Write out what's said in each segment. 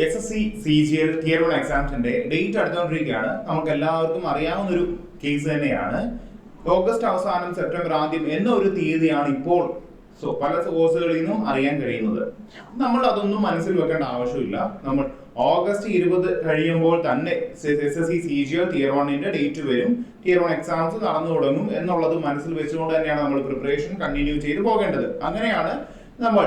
SSC CGL Tier 1 എക്സാംസിന്റെ date അടുത്തുകൊണ്ടിരിക്കുകയാണ്. നമുക്ക് എല്ലാവർക്കും അറിയാവുന്ന ഒരു കേസ് തന്നെയാണ്. ഓഗസ്റ്റ് അവസാനം സെപ്റ്റംബർ ആദ്യം എന്നൊരു തീയതിയാണ് ഇപ്പോൾ പല സോഴ്സുകളിൽ നിന്നും അറിയാൻ കഴിയുന്നത്. നമ്മൾ അതൊന്നും മനസ്സിൽ വെക്കേണ്ട ആവശ്യമില്ല. നമ്മൾ ഓഗസ്റ്റ് 20 കഴിയുമ്പോൾ തന്നെ SSC CGL Tier 1 ഡേറ്റ് വരും, Tier 1 എക്സാംസ് നടന്നു തുടങ്ങും എന്നുള്ളത് മനസ്സിൽ വെച്ചുകൊണ്ട് തന്നെയാണ് നമ്മൾ പ്രിപ്പറേഷൻ കണ്ടിന്യൂ ചെയ്ത് പോകേണ്ടത്. അങ്ങനെയാണ് നമ്മൾ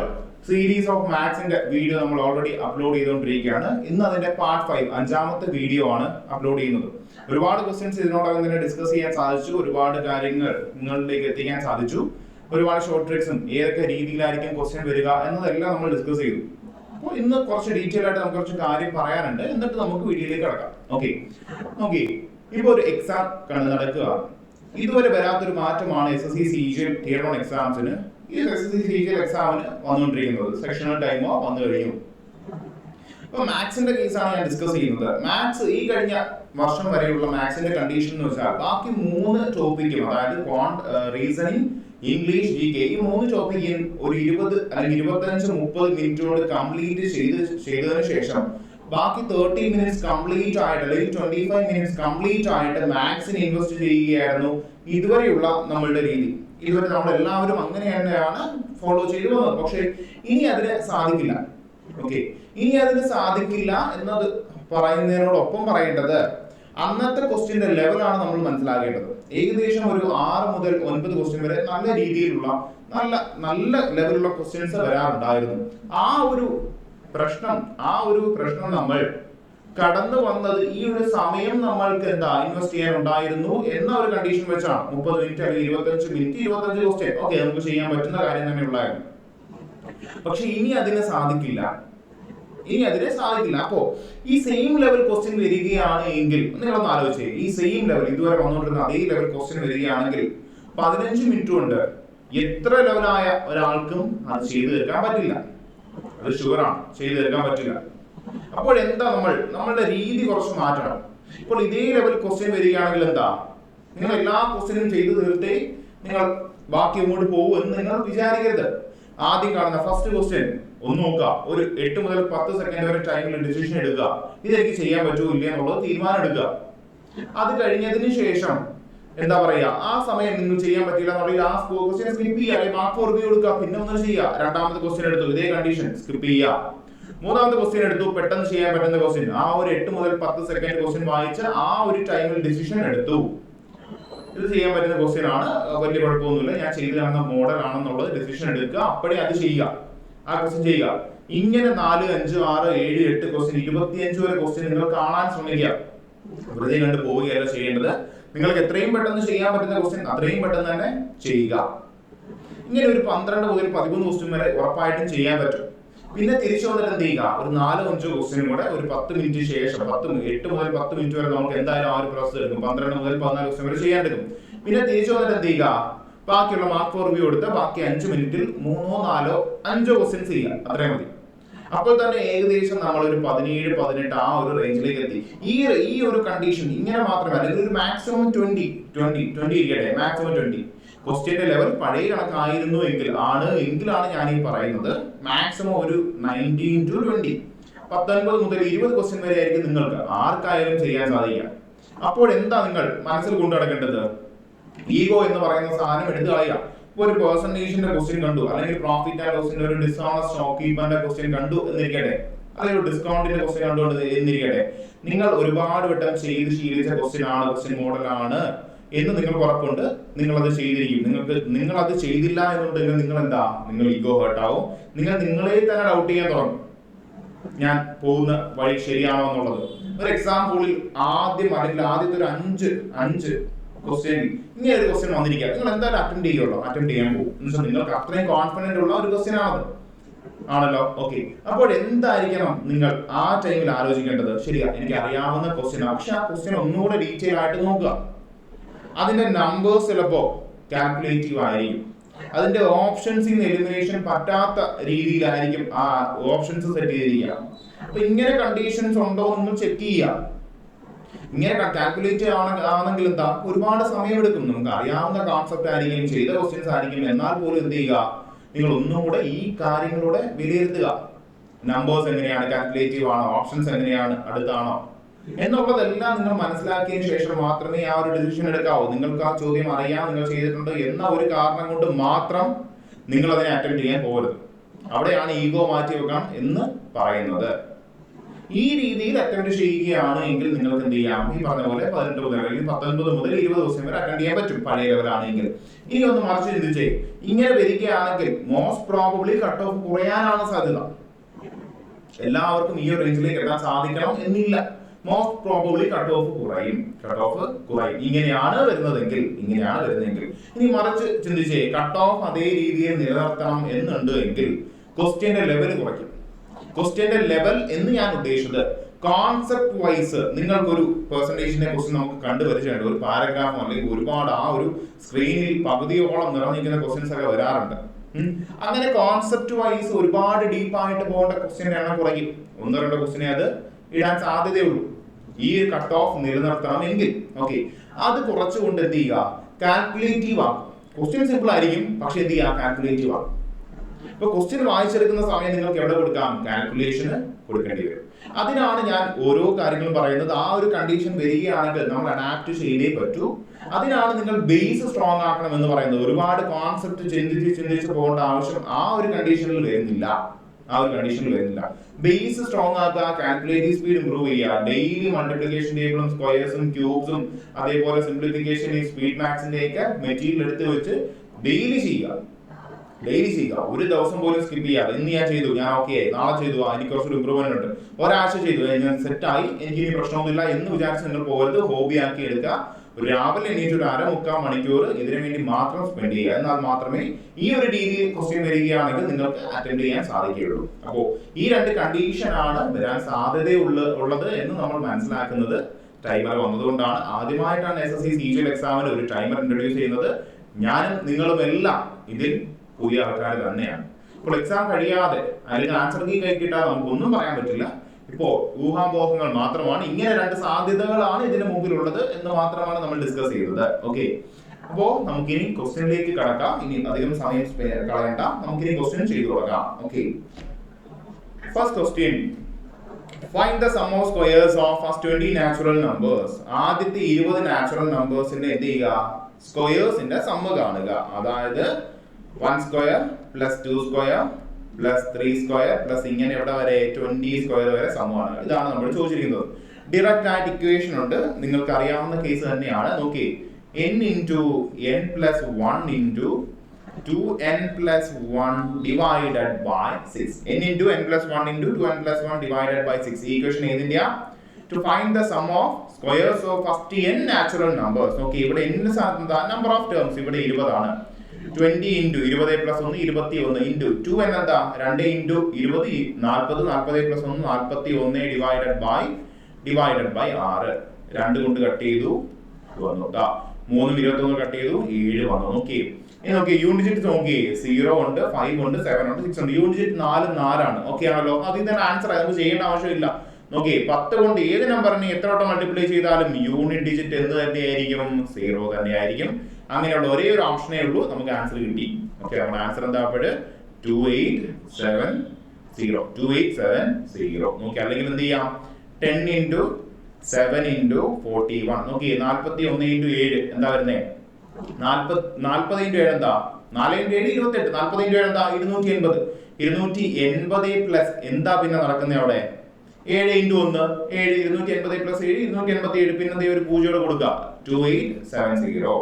സീരീസ് ഓഫ് മാത്സിന്റെ വീഡിയോ നമ്മൾ ഓൾറെഡി അപ്ലോഡ് ചെയ്തുകൊണ്ടിരിക്കുകയാണ്. ഇന്ന് അതിന്റെ പാർട്ട് 5 അഞ്ചാമത്തെ വീഡിയോ ആണ് അപ്ലോഡ് ചെയ്യുന്നത്. ഒരുപാട് ക്വസ്റ്റ്യൻസ് ഇതിനോടകം തന്നെ ഡിസ്കസ് ചെയ്യാൻ സാധിച്ചു, ഒരുപാട് കാര്യങ്ങൾ നിങ്ങളിലേക്ക് എത്തിക്കാൻ സാധിച്ചു, ഒരുപാട് ഷോർട്ട് ട്രിക്സും ഏതൊക്കെ രീതിയിലായിരിക്കും ക്വസ്റ്റ്യൻ വരിക എന്നതെല്ലാം നമ്മൾ ഡിസ്കസ് ചെയ്തു. അപ്പോൾ ഇന്ന് കുറച്ച് ഡീറ്റെയിൽ ആയിട്ട് നമുക്ക് കുറച്ച് കാര്യം പറയാനുണ്ട്, എന്നിട്ട് നമുക്ക് വീഡിയോയിലേക്ക് കടക്കാം. ഓക്കെ, ഇപ്പോൾ ഒരു എക്സാം നടക്കുക. ഇതുവരെ വരാത്തൊരു മാറ്റമാണ് SSC CGL Tier 1 എക്സാംസിന്. ഈ SSC CGL എക്സാമിന് വന്നുകൊണ്ടിരിക്കുന്നത് സെക്ഷണൽ ടൈമോ വന്നു കഴിഞ്ഞു. ഇപ്പൊ മാത്സിന്റെ കേസാണ് ഞാൻ ഡിസ്കസ് ചെയ്യുന്നത്. മാത്സ് ഈ കഴിഞ്ഞ വർഷം വരെയുള്ള മാത്സിന്റെ കണ്ടീഷൻ എന്ന് വെച്ചാൽ ബാക്കി 3 ടോപ്പിക്കും, അതായത് റീസണിങ്, ഇംഗ്ലീഷ്, GK, ഈ 3 ടോപ്പിക്കും ഒരു 20 അല്ലെങ്കിൽ 25-30 മിനിറ്റോട് കംപ്ലീറ്റ് ചെയ്തതിനു ശേഷം ബാക്കി 30 മിനിറ്റ്സ് കംപ്ലീറ്റ് ആയിട്ട് അല്ലെങ്കിൽ 25 മിനിറ്റ്സ് കംപ്ലീറ്റ് ആയിട്ട് മാത്സിന് ഇൻവെസ്റ്റ് ചെയ്യുകയായിരുന്നു ഇതുവരെയുള്ള നമ്മളുടെ രീതി. ഇതുവരെ നമ്മൾ എല്ലാവരും അങ്ങനെ തന്നെയാണ് ഫോളോ ചെയ്തു വന്നത്. പക്ഷെ ഇനി അതിന് സാധിക്കില്ല. ഇനി അതിന് സാധിക്കില്ല എന്നത് പറയുന്നതിനോടൊപ്പം പറയേണ്ടത് അന്നത്തെ ക്വസ്റ്റ്യന്റെ ലെവലാണ് നമ്മൾ മനസ്സിലാക്കേണ്ടത്. ഏകദേശം ഒരു 6 മുതൽ 9 ക്വസ്റ്റ്യൻ വരെ നല്ല രീതിയിലുള്ള നല്ല ലെവലുള്ള ക്വസ്റ്റ്യൻസ് വരാറുണ്ടായിരുന്നു. ആ ഒരു പ്രശ്നം നമ്മൾ കടന്നു വന്നത് ഈ ഒരു സമയം നമ്മൾക്ക് ഇൻവെസ്റ്റ് ചെയ്യാൻ ഉണ്ടായിരുന്നു എന്ന ഒരു കണ്ടീഷൻ വെച്ചാണ്. 30 മിനിറ്റ് അല്ലെങ്കിൽ 25 മിനിറ്റ് 25 ക്വസ്റ്റ്യൻ നമുക്ക് ചെയ്യാൻ പറ്റുന്ന കാര്യം തന്നെ ഉള്ളായിരുന്നു. പക്ഷെ ഇനി അതിന് സാധിക്കില്ല. അപ്പോ ഈ സെയിം ലെവൽ ക്വസ്റ്റ്യൻ വരികയാണ് എങ്കിൽ നിങ്ങളൊന്ന് ആലോചിച്ചേ, ഈ സെയിം ലെവൽ ഇതുവരെ വന്നുകൊണ്ടിരുന്ന അതേ ലെവൽ ക്വസ്റ്റ്യൻ വരികയാണെങ്കിൽ 15 മിനിറ്റ് കൊണ്ട് എത്ര ലെവലായ ഒരാൾക്കും അത് ചെയ്തു തീർക്കാൻ പറ്റില്ല. അത് ഷുവറാണ്, ചെയ്തു തീർക്കാൻ പറ്റില്ല. അപ്പോൾ എന്താ നമ്മളുടെ രീതി കുറച്ച് മാറ്റണം. ഇപ്പോൾ ഇതേ ലെവൽ ക്വസ്റ്റ്യൻ വരികയാണെങ്കിൽ നിങ്ങൾ എല്ലാ ക്വസ്റ്റ്യനും ചെയ്തു തീർത്തേ നിങ്ങൾ ബാക്കി അങ്ങോട്ട് പോകും എന്ന് നിങ്ങൾ വിചാരിക്കരുത്. ആദ്യം കാണുന്ന ഫസ്റ്റ് ക്വസ്റ്റ്യൻ ഒന്ന് നോക്കുക, ഒരു 8 മുതൽ 10 സെക്കൻഡ് വരെ ടൈമിൽ ഡിസിഷൻ എടുക്കുക, ഇതെനിക്ക് ചെയ്യാൻ പറ്റുമോ ഇല്ല എന്നുള്ളത് തീരുമാനം എടുക്കുക. അത് കഴിഞ്ഞതിന് ശേഷം ആ സമയം നിങ്ങൾ ചെയ്യാൻ പറ്റില്ല എന്നുണ്ടെങ്കിൽ ആ ക്വസ്റ്റ്യൻ സ്കിപ്പ് ചെയ്യുക, അല്ലെങ്കിൽ മാർക്ക് ഫോർ റിവ്യൂ എടുക്കുക, പിന്നെ ഒന്നും ചെയ്യുക. രണ്ടാമത്തെ ക്വസ്റ്റ്യൻ എടുത്തു, ഇതേ കണ്ടീഷൻ സ്കിപ്പ് ചെയ്യുക. മൂന്നാമത്തെ ക്വസ്റ്റ്യൻ എടുത്തു, പെട്ടെന്ന് ചെയ്യാൻ പറ്റുന്ന ക്വസ്റ്റ്യൻ, ആ ഒരു 8 മുതൽ 10 സെക്കൻഡ് ക്വസ്റ്റ്യൻ വായിച്ച് ആ ഒരു ടൈമിൽ ഡിസിഷൻ എടുത്തു. ഇത് ചെയ്യാൻ പറ്റുന്ന ക്വസ്റ്റ്യൻ ആണ്, വലിയ കുഴപ്പമൊന്നുമില്ല, ഞാൻ ചെയ്തു കാണുന്ന മോഡൽ ആണെന്നുള്ളത് ഡിസിഷൻ എടുക്കുക, അപ്പോഴേ അത് ചെയ്യുക, ആ ക്വസ്റ്റ്യൻ ചെയ്യുക. ഇങ്ങനെ 4, 5, 6, 7, 8 ക്വസ്റ്റ്യൻ 25 വരെ ക്വസ്റ്റ്യൻ നിങ്ങൾ കാണാൻ ശ്രമിക്കുക. വെറുതെ കണ്ട് പോവുകയല്ല ചെയ്യേണ്ടത്. നിങ്ങൾക്ക് എത്രയും പെട്ടെന്ന് ചെയ്യാൻ പറ്റുന്ന ക്വസ്റ്റ്യൻ അത്രയും പെട്ടെന്ന് തന്നെ ചെയ്യുക. ഇങ്ങനെ ഒരു 12 മുതൽ 13 ക്വസ്റ്റ്യൻ വരെ ഉറപ്പായിട്ടും ചെയ്യാൻ പറ്റും. പിന്നെ തിരിച്ചു വന്നിട്ട് എന്ത് ചെയ്യുക, ഒരു 4-5 ക്വസ്റ്റ്യൻ കൂടെ ഒരു 10 മിനിറ്റ് ശേഷം 8 മുതൽ 10 മിനിറ്റ് വരെ നമുക്ക് എന്തായാലും ആ ഒരു പ്രോസസ് എടുക്കും. 12 മുതൽ 14 ക്വസ്റ്റ്യൻ വരെ ചെയ്യാൻ എടുക്കും. പിന്നെ തിരിച്ചു വന്നിട്ട് എന്ത് ചെയ്യുക, ബാക്കിയുള്ള മാർക്ക് ഫോർ റിവ്യൂ എടുത്ത് ബാക്കി 5 മിനിറ്റിൽ 3, 4, 5 ക്വസ്റ്റ്യൻസ് ചെയ്യുക, അത്രയും മതി. അപ്പോൾ തന്നെ ഏകദേശം നമ്മൾ ഒരു 17, 18 ആ ഒരു റേഞ്ചിലേക്ക് എത്തി. ഈ ഒരു കണ്ടീഷൻ ഇങ്ങനെ മാത്രമേ, അല്ലെങ്കിൽ ഒരു മാക്സിമം 20 ഇരിക്കട്ടെ, മാക്സിമം 20 ക്വസ്റ്റ്യന്റെ ലെവൽ പഴയ കണക്കായിരുന്നു എങ്കിലാണ് ഞാൻ ഈ പറയുന്നത്. മാക്സിമം ഒരു 19 to 20, 19 മുതൽ 20 ക്വസ്റ്റ്യൻ വരെ ആയിരിക്കും നിങ്ങൾക്ക് ആർക്കായാലും ചെയ്യാൻ സാധിക്കുക. അപ്പോൾ നിങ്ങൾ മനസ്സിൽ കൊണ്ടു നടക്കേണ്ടത്, ഈഗോ എന്ന് പറയുന്ന സാധനം എടുത്തു കളയുക. ഒരു പെർസെന്റേജിന്റെ ക്വസ്റ്റ്യൻ കണ്ടു, അല്ലെങ്കിൽ പ്രോഫിറ്റ് ആൻഡ് ലോസിന്റെ ഒരു ഡിസ്കൗണ്ട് സ്റ്റോക്ക് കീപ്പറിന്റെ ക്വസ്റ്റ്യൻ കണ്ടു എന്നിരിക്കട്ടെ, അല്ലെങ്കിൽ ഒരു ഡിസ്കൗണ്ടിന്റെ ക്വസ്റ്റ്യൻ കണ്ടു എന്നിരിക്കട്ടെ, നിങ്ങൾ ഒരുപാട് വട്ടം ചെയ്ത് ശീലിച്ച ക്വസ്റ്റ്യൻ മോഡലാണ് എന്ന് നിങ്ങൾക്ക് ഉറപ്പുണ്ട്, നിങ്ങൾ അത് ചെയ്തിരിക്കും. നിങ്ങൾ അത് ചെയ്തില്ല എന്നുണ്ടെങ്കിൽ നിങ്ങൾ ഈഗോ ഹേർട്ട് ആവും. നിങ്ങളെ തന്നെ ഡൗട്ട് ചെയ്യാൻ തുടങ്ങും, ഞാൻ പോകുന്ന വഴി ശരിയാണോ എന്നുള്ളത്. ഒരു എക്സാമ്പിളിൽ ആദ്യത്തെ ഒരു 5 ക്വസ്റ്റ്യൻ ഇങ്ങനെ ഒരു ക്വസ്റ്റ്യൻ വന്നിരിക്കുക, നിങ്ങൾ എന്തായാലും അറ്റൻഡ് ചെയ്യാൻ പോകും. നിങ്ങൾക്ക് അത്രയും കോൺഫിഡന്റ് ഉള്ള ഒരു ക്വസ്റ്റ്യൻ ആണല്ലോ. അപ്പോൾ എന്തായിരിക്കണം നിങ്ങൾ ആ ടൈമിൽ ആലോചിക്കേണ്ടത്? ശരിയാ, എനിക്ക് അറിയാവുന്ന ക്വസ്റ്റ്യൻ, പക്ഷെ ആ ക്വസ്റ്റ്യൻ ഒന്നുകൂടെ ഡീറ്റെയിൽ ആയിട്ട് നോക്കുക. അതിന്റെ നമ്പേഴ്സ് ചിലപ്പോ കാൽക്കുലേറ്റീവ് ആയിരിക്കും, അതിന്റെ ഓപ്ഷൻസിൽ നിന്ന് എലിമിനേഷൻ പറ്റാത്ത രീതിയിലായിരിക്കും ആ ഓപ്ഷൻസ് സെറ്റ് ചെയ്തിരിക്കുക. അപ്പൊ ഇങ്ങനെ കണ്ടീഷൻസ് ഉണ്ടോ എന്ന് ചെക്ക് ചെയ്യുക. ഇങ്ങനെ കാൽക്കുലേറ്റ് ആണെങ്കിൽ ഒരുപാട് സമയമെടുക്കും. നമുക്ക് അറിയാവുന്ന കോൺസെപ്റ്റ് ആയിരിക്കും, ചെയ്ത ക്വസ്റ്റ്യൻസ് ആയിരിക്കും, എന്നാൽ പോലും എന്ത് ചെയ്യുക, നിങ്ങൾ ഒന്നുകൂടെ ഈ കാര്യങ്ങളൂടെ വിലയിരുത്തുക. നമ്പേഴ്സ് എങ്ങനെയാണ്, കാൽക്കുലേറ്റീവ് ആണോ, ഓപ്ഷൻസ് എങ്ങനെയാണ്, അടുത്താണോ എന്നുള്ളതെല്ലാം നിങ്ങൾ മനസ്സിലാക്കിയതിനു ശേഷം മാത്രമേ ആ ഒരു ഡിസിഷൻ എടുക്കാവൂ. നിങ്ങൾക്ക് ആ ചോദ്യം അറിയാം, നിങ്ങൾ ചെയ്തിട്ടുണ്ട് എന്ന ഒരു കാരണം കൊണ്ട് മാത്രം നിങ്ങൾ അതിനെ അറ്റൻഡ് ചെയ്യാൻ പോകരുത്. അവിടെയാണ് ഈഗോ മാറ്റി വെക്കണം എന്ന് പറയുന്നത്. ഈ രീതിയിൽ അറ്റൻഡ് ചെയ്യുകയാണ് എങ്കിൽ നിങ്ങൾക്ക് എന്ത് ചെയ്യാം, ഈ പറഞ്ഞ പോലെ 18 മുതൽ അല്ലെങ്കിൽ 19 മുതൽ 20 ദിവസം വരെ അറ്റൻഡ് ചെയ്യാൻ പറ്റും പഴയ ലെവലാണെങ്കിൽ. ഇനി ഒന്ന് മറിച്ച് ചിന്തിച്ചേ, ഇങ്ങനെ വരികയാണെങ്കിൽ മോസ്റ്റ് പ്രോബബ്ലി കട്ട് ഓഫ് കുറയാനാണ് സാധ്യത. എല്ലാവർക്കും ഈ ഒരു റേഞ്ചിലേക്ക് എത്താൻ സാധിക്കണം എന്നില്ല. മോസ്റ്റ് പ്രോബബ്ലി കട്ട് ഓഫ് കുറയും. ഇങ്ങനെയാണ് വരുന്നതെങ്കിൽ ഇനി മറിച്ച് ചിന്തിച്ചേ, കട്ട് ഓഫ് അതേ രീതിയിൽ നിലനിർത്തണം എന്നുണ്ട് എങ്കിൽ ക്വസ്റ്റ്യന്റെ ലെവൽ കുറയ്ക്കും. ക്വസ്റ്റ്യന്റെ ലെവൽ എന്ന് ഞാൻ ഉദ്ദേശിച്ചത് കോൺസെപ്റ്റ് വൈസ് നിങ്ങൾക്കൊരു പെർസെന്റേജിനെ കുറിച്ച് നമുക്ക് കണ്ടുപരിചയമുണ്ട്. ഒരു പാരഗ്രാഫോ അല്ലെങ്കിൽ ഒരുപാട് ആ ഒരു സ്ക്രീനിൽ പകുതിയോളം നിറഞ്ഞിരിക്കുന്ന ക്വസ്റ്റ്യൻസ് ഒക്കെ വരാറുണ്ട്. അങ്ങനെ കോൺസെപ്റ്റ് വൈസ് ഒരുപാട് ഡീപ്പായിട്ട് പോകേണ്ട ക്വസ്റ്റ്യൻ എണ്ണം കുറയ്ക്കും. 1-2 ക്വസ്റ്റ്യനെ അത് ഇടാൻ സാധ്യതയുള്ളൂ ഈ കട്ട് ഓഫ് നിലനിർത്തണം എങ്കിൽ. ഓക്കെ, അത് കുറച്ചുകൊണ്ട് എന്ത് ചെയ്യുക, കാൽക്കുലേറ്റീവ് ആകും. ക്വസ്റ്റ്യൻ സിമ്പിൾ ആയിരിക്കും, പക്ഷെ എന്ത് ചെയ്യുക, കാൽക്കുലേറ്റീവ് ആകും. ഇപ്പൊ ക്വസ്റ്റ്യൻ വായിച്ചെടുക്കുന്ന സമയം നിങ്ങൾക്ക് എവിടെ കൊടുക്കാം, കാൽക്കുലേഷന് കൊടുക്കേണ്ടി വരും. അതിനാണ് ഞാൻ ഓരോ കാര്യങ്ങളും പറയുന്നത്. ആ ഒരു കണ്ടീഷൻ വരികയാണെങ്കിൽ നമ്മൾ അഡാപ്റ്റ് ചെയ്തേ പറ്റൂ. അതിനാണ് നിങ്ങൾ ബേസ് സ്ട്രോങ് ആക്കണം എന്ന് പറയുന്നത്. ഒരുപാട് കോൺസെപ്റ്റ് ചിന്തിച്ച് പോകേണ്ട ആവശ്യം ആ ഒരു കണ്ടീഷനിൽ വരുന്നില്ല. ബേസ് സ്ട്രോങ് ആക്കുക, കാൽക്കുലേറ്റീവ് സ്പീഡ് ഇംപ്രൂവ് ചെയ്യുക, ഡെയിലി മൾട്ടിപ്ലിക്കേഷൻ ടേബിളും സ്ക്വയർസും ക്യൂബ്സും അതേപോലെ സിംപ്ലിഫിക്കേഷൻ സ്പീഡ് മാക്സിന്റെ ഒക്കെ മെറ്റീരിയൽ എടുത്ത് വെച്ച് ഡെയിലി ചെയ്യുക. ഒരു ദിവസം പോലും സ്കിപ്പ് ചെയ്യാതെ. ഇന്ന് ഞാൻ ചെയ്തു, ഞാൻ ഓക്കെ, നാളെ ചെയ്തു, എനിക്ക് കുറച്ചൊരു ഇമ്പ്രൂവ്മെന്റ് ഉണ്ട്, ഒരാഴ്ച ചെയ്തു, ഞാൻ സെറ്റായി, എനിക്ക് ഇനി പ്രശ്നമൊന്നുമില്ല എന്ന് വിചാരിച്ച് നിങ്ങൾ പോകരുത്. ഹോബി ആക്കി എടുക്കുക. രാവിലെ എണീറ്റ് ഒരു 1/4-3/4 മണിക്കൂർ ഇതിനു വേണ്ടി മാത്രം സ്പെൻഡ് ചെയ്യുക. എന്നാൽ മാത്രമേ ഈ ഒരു രീതിയിൽ ക്വസ്റ്റ്യൻ വരികയാണെങ്കിൽ നിങ്ങൾക്ക് അറ്റൻഡ് ചെയ്യാൻ സാധിക്കുകയുള്ളൂ. അപ്പോൾ ഈ 2 കണ്ടീഷൻ ആണ് വരാൻ സാധ്യതയുള്ളത് എന്ന് നമ്മൾ മനസ്സിലാക്കുന്നത് ടൈമർ വന്നതുകൊണ്ടാണ്. ആദ്യമായിട്ടാണ് SSC CGL എക്സാമിന് ഒരു ടൈമർ ഇൻട്രൊഡ്യൂസ് ചെയ്യുന്നത്. ഞാനും നിങ്ങളും എല്ലാം ഇതിൽ പുതിയ ആൾക്കാർ തന്നെയാണ്. ഇപ്പോൾ എക്സാം കഴിയാതെ അല്ലെങ്കിൽ ആൻസർ കീ കൈ കിട്ടാതെ നമുക്കൊന്നും പറയാൻ പറ്റില്ല. ഇപ്പോ ഊഹാപോഹങ്ങൾ മാത്രമാണ്. ഇങ്ങനെ 2 സാധ്യതകളാണ് ഇതിന് മുമ്പിലുള്ളത് എന്ന് മാത്രമാണ് നമ്മൾ ഡിസ്കസ് ചെയ്തത്. ഓക്കെ, അപ്പോ നമുക്കിനി ക്വസ്റ്റ്യനിലേക്ക് കടക്കാം. ഇനി അധികം സമയം കളയണ്ട, നമുക്കിനി ക്വസ്റ്റ്യൻ ചെയ്തു തുടങ്ങാം. Okay, first question, find the sum of squares of first 20 natural numbers. ആദ്യത്തെ 20 നാച്ചുറൽ നമ്പേഴ്സിന്റെ എന്ത് ചെയ്യുക, സ്ക്വയേഴ്സിന്റെ സമ്മ് കാണുക. അതായത് 1 square plus 2 square plus 3 square plus ഇങ്ങനെ എവിടെ വരെ 20 സ്ക്വയർ വരെ സമമാണ്. ഇതാണ് നമ്മൾ ചോദിച്ചിരിക്കുന്നത്. ഡയറക്റ്റ് ആയിട്ട് ഇക്വേഷൻ ഉണ്ട്, നിങ്ങൾക്ക് അറിയാവുന്ന കേസ് തന്നെയാണ്. നോക്കി, n into n plus 1 into 2n plus 1 divided by 6. n into n plus 1 into 2n plus 1 divided by 6. ഈ equation ഏതിന്റെയാ? To find the sum of squares of first n natural numbers. നോക്കി, ഇവിടെ n number of terms ഇവിടെ 20 ആണ്. 20 into 20 plus 1 21 into 2 എന്നെന്താ 2 into 20 40 40 plus 1 41 divided by 6. 2 കൊണ്ട് cut ചെയ്തു വന്നു. 3 21 cut ചെയ്തു 7 വന്നു. നോക്കി, ഇനി നോക്കി യൂണിറ്റ് ഡിജിറ്റ് നോക്കി, 0 ഉണ്ട്, 5 ഉണ്ട്, 7 ഉണ്ട്, 6 ഉണ്ട്. യൂണിറ്റ് ഡിജിറ്റ് 4 ആണ്. ഓക്കെ ആണല്ലോ, അതിൽ തന്നെ ആൻസർ നമുക്ക് ചെയ്യേണ്ട ആവശ്യമില്ല. നോക്കി, 10 കൊണ്ട് ഏത് നമ്പറിനെ എത്ര വട്ടം മൾട്ടിപ്ലൈ ചെയ്താലും യൂണിറ്റ് ഡിജിറ്റ് എന്ത് തന്നെയായിരിക്കും, 0 തന്നെയായിരിക്കും. അങ്ങനെയുള്ള ഒരേ ഒരു ഓപ്ഷനേ ഉള്ളൂ, നമുക്ക് ആൻസർ കിട്ടി. ഓക്കെ, നമ്മുടെ ആൻസർ എന്താ? 2870. നോക്കി, അല്ലെങ്കിൽ എന്ത് ചെയ്യാം, 10 into 7 into 41. നോക്കി, 41 into 7 എന്താ വരുന്നത്? 40 into 7 എന്താ? 4 into 7 28. 40 into 7 എന്താ? 280. 280 പ്ലസ് എന്താ പിന്നെ നടക്കുന്നത് അവിടെ? 7 into 1 7. 280 പ്ലസ് 7 287. പിന്നെ എന്തെങ്കിലും ഒരു 0 കൊടുക്കുക. 2870.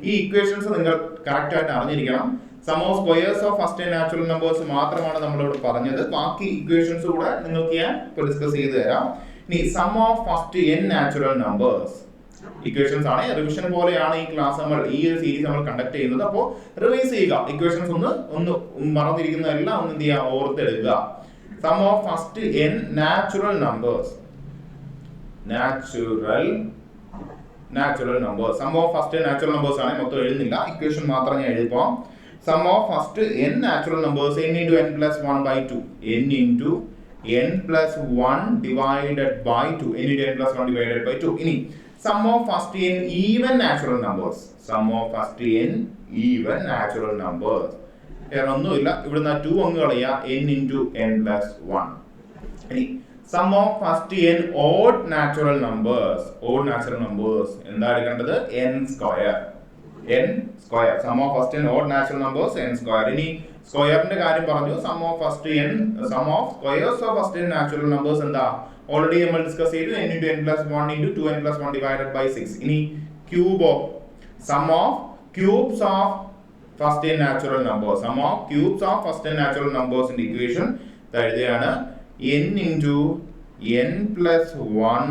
ഈ ഇക്വേഷൻസ് നിങ്ങൾ കറക്റ്റ് ആയിട്ട് അറിഞ്ഞിരിക്കണം. Sum of squares of first n natural numbers മാത്രമാണ് നമ്മളിവിടെ പറഞ്ഞത്. ബാക്കി ഇക്വേഷൻസ് കൂടെ നിങ്ങൾക്ക് ഞാൻ ഡിസ്കസ് ചെയ്തു തരാം. ഇനി sum of first n natural numbers equations ആണ്. റിവിഷൻ പോലെയാണ് ഈ ക്ലാസ് നമ്മൾ ഈ ഒരു സീരീസ് നമ്മൾ കണ്ടക്ട് ചെയ്യുന്നത്. അപ്പോൾ റിവൈസ് ചെയ്യുക, ഇക്വേഷൻസ് ഒന്ന് മറന്നിരിക്കുന്നതെല്ലാം ഒന്ന് എന്ത് ചെയ്യുക, ഓർത്തെടുക്കുക. Sum of first n natural numbers. Sum of first natural numbers ആണ്, മൊത്തം എഴുതുന്നില്ല, ഇക്വേഷൻ മാത്രം ഞാൻ എഴുതാം. Sum of first n natural numbers n into n plus 1 by 2. n into n plus 1 divided by 2. n into n plus 1 divided by 2. ഇനി sum of first n even natural numbers. വേറെ ഒന്നുമില്ല, ഇവിടുന്ന് 2 അങ്ങ് കളയുക, n into n plus 1. ഇനി sum of first n odd natural numbers എന്താ എടുക്കേണ്ടത്? n square. Sum of first n odd natural numbers n square. ഇനി സ്ക്വയറിന്റെ കാര്യം പറഞ്ഞു. Sum of squares of first n natural numbers എന്താ? ഓൾറെഡി നമ്മൾ discuss ചെയ്തു. n into n plus 1 into 2n plus 1 divided by 6. ഇനി cube of sum of cubes of first n natural numbers. Sum of cubes of first n natural നമ്പേഴ്സിന്റെ equation എഴുതുകയാണ്. n into n plus 1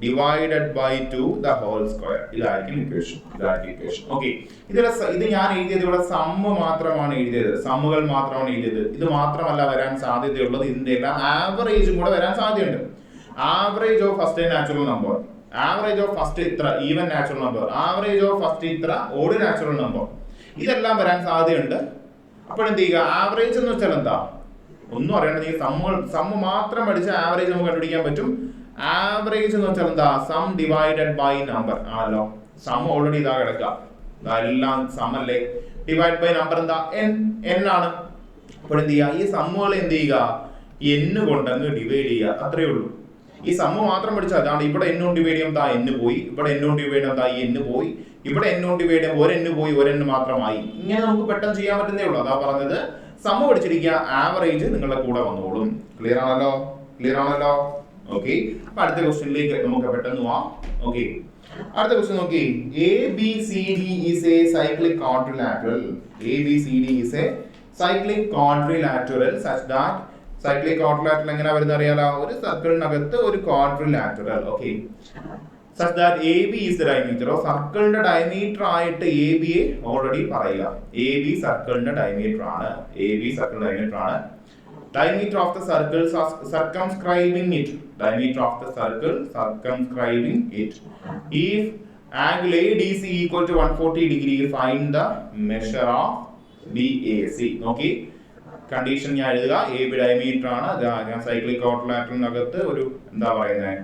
divided by 2 the whole square. ഇതായിരിക്കും equation. Okay, ഇത് ഞാൻ എഴുതിയത് ഇവിടെ sum മാത്രമാണ് എഴുതിയത്, സമ്മുകൾ മാത്രമാണ് എഴുതിയത്. ഇത് മാത്രമല്ല വരാൻ സാധ്യതയുള്ളത്, ഇതിന്റെ എല്ലാം ആവറേജും കൂടെ വരാൻ സാധ്യതയുണ്ട്. Average of first natural number, average of first ഇത്ര even natural number, average of first ഇത്ര ഓഡ് നാച്ചുറൽ നമ്പർ, ഇതെല്ലാം വരാൻ സാധ്യതയുണ്ട്. അപ്പോൾ എന്ത് ചെയ്യുക? ആവറേജ് എന്ന് വെച്ചാൽ എന്താ? ഒന്നും അറിയണ്ട, ഈ സമ്മ് മാത്രം പഠിച്ച ആവറേജ് നമുക്ക് കണ്ടുപിടിക്കാൻ പറ്റും. ആവറേജ് എന്ന് വെച്ചാൽ എന്താ? സം ഡിവൈഡഡ് ബൈ നമ്പർ ആണല്ലോ. സം ഓൾറെഡി ഇതാ കിടക്കുക, എല്ലാം സം അല്ലേ. ഡിവൈഡ് ബൈ നമ്പർ എന്താ? n ആണ്. അപ്പോൾ എന്ത് ചെയ്യുക? ഈ സമ്മുകൾ എന്ത് ചെയ്യുക? n കൊണ്ടങ്ങ് ഡിവൈഡ് ചെയ്യുക, അത്രയേ ഉള്ളൂ. ഈ സമ്മ് മാത്രം പഠിച്ചാൽ അതാണ്. ഇവിടെ n കൊണ്ട് ഡിവൈഡ് ചെയ്യുമ്പോൾ n പോയി, ഇവിടെ n കൊണ്ട് ഡിവൈഡ് ചെയ്യുമ്പോൾ n പോയി, ഇവിടെ n കൊണ്ട് ഡിവൈഡ് ചെയ്യുമ്പോൾ ഒരു n പോയി, ഒരു n മാത്രമായി. ഇങ്ങനെ നമുക്ക് പെട്ടെന്ന് ചെയ്യാൻ പറ്റുന്നേ ഉള്ളൂ. അതാ പറഞ്ഞത്, സമ്മ് പഠിച്ചിരിക്കുക, ആവറേജ് നിങ്ങളുടെ കൂടെ വന്നോളും. ക്ലിയർ ആണല്ലോ? ഓക്കെ, അപ്പൊ അടുത്ത ക്വസ്റ്റ്യനിലേക്ക് നമുക്ക് പെട്ടെന്ന് പോവാം. ഓക്കെ, അടുത്ത ക്വസ്റ്റ്യൻ നോക്കി. ABCD is a cyclic quadrilateral. ABCD is a cyclic quadrilateral such that cyclic quadrilateral എങ്ങനെ വരുന്നത് അറിയാലോ? ഒരു സർക്കിളിനകത്ത് ഒരു quadrilateral. Okay, such that AB is the diameter. സർക്കിളിന്റെ ഡയമീറ്റർ ആയിട്ട് AB യെ ഓൾറെഡി പറയുക. AB സർക്കിളിന്റെ ഡയമീറ്റർ ആണ്. Diameter of the circle circumscribing it. If angle ADC equal to 140 degree, find the measure of BAC. Okay, condition ഞാൻ എഴുതുക. AB diameter ആണ്. ഞാൻ സൈക്ലിക് ക്വാഡ്രിലാറ്ററലിനകത്ത് ഒരു എന്താ പറയുന്നത്?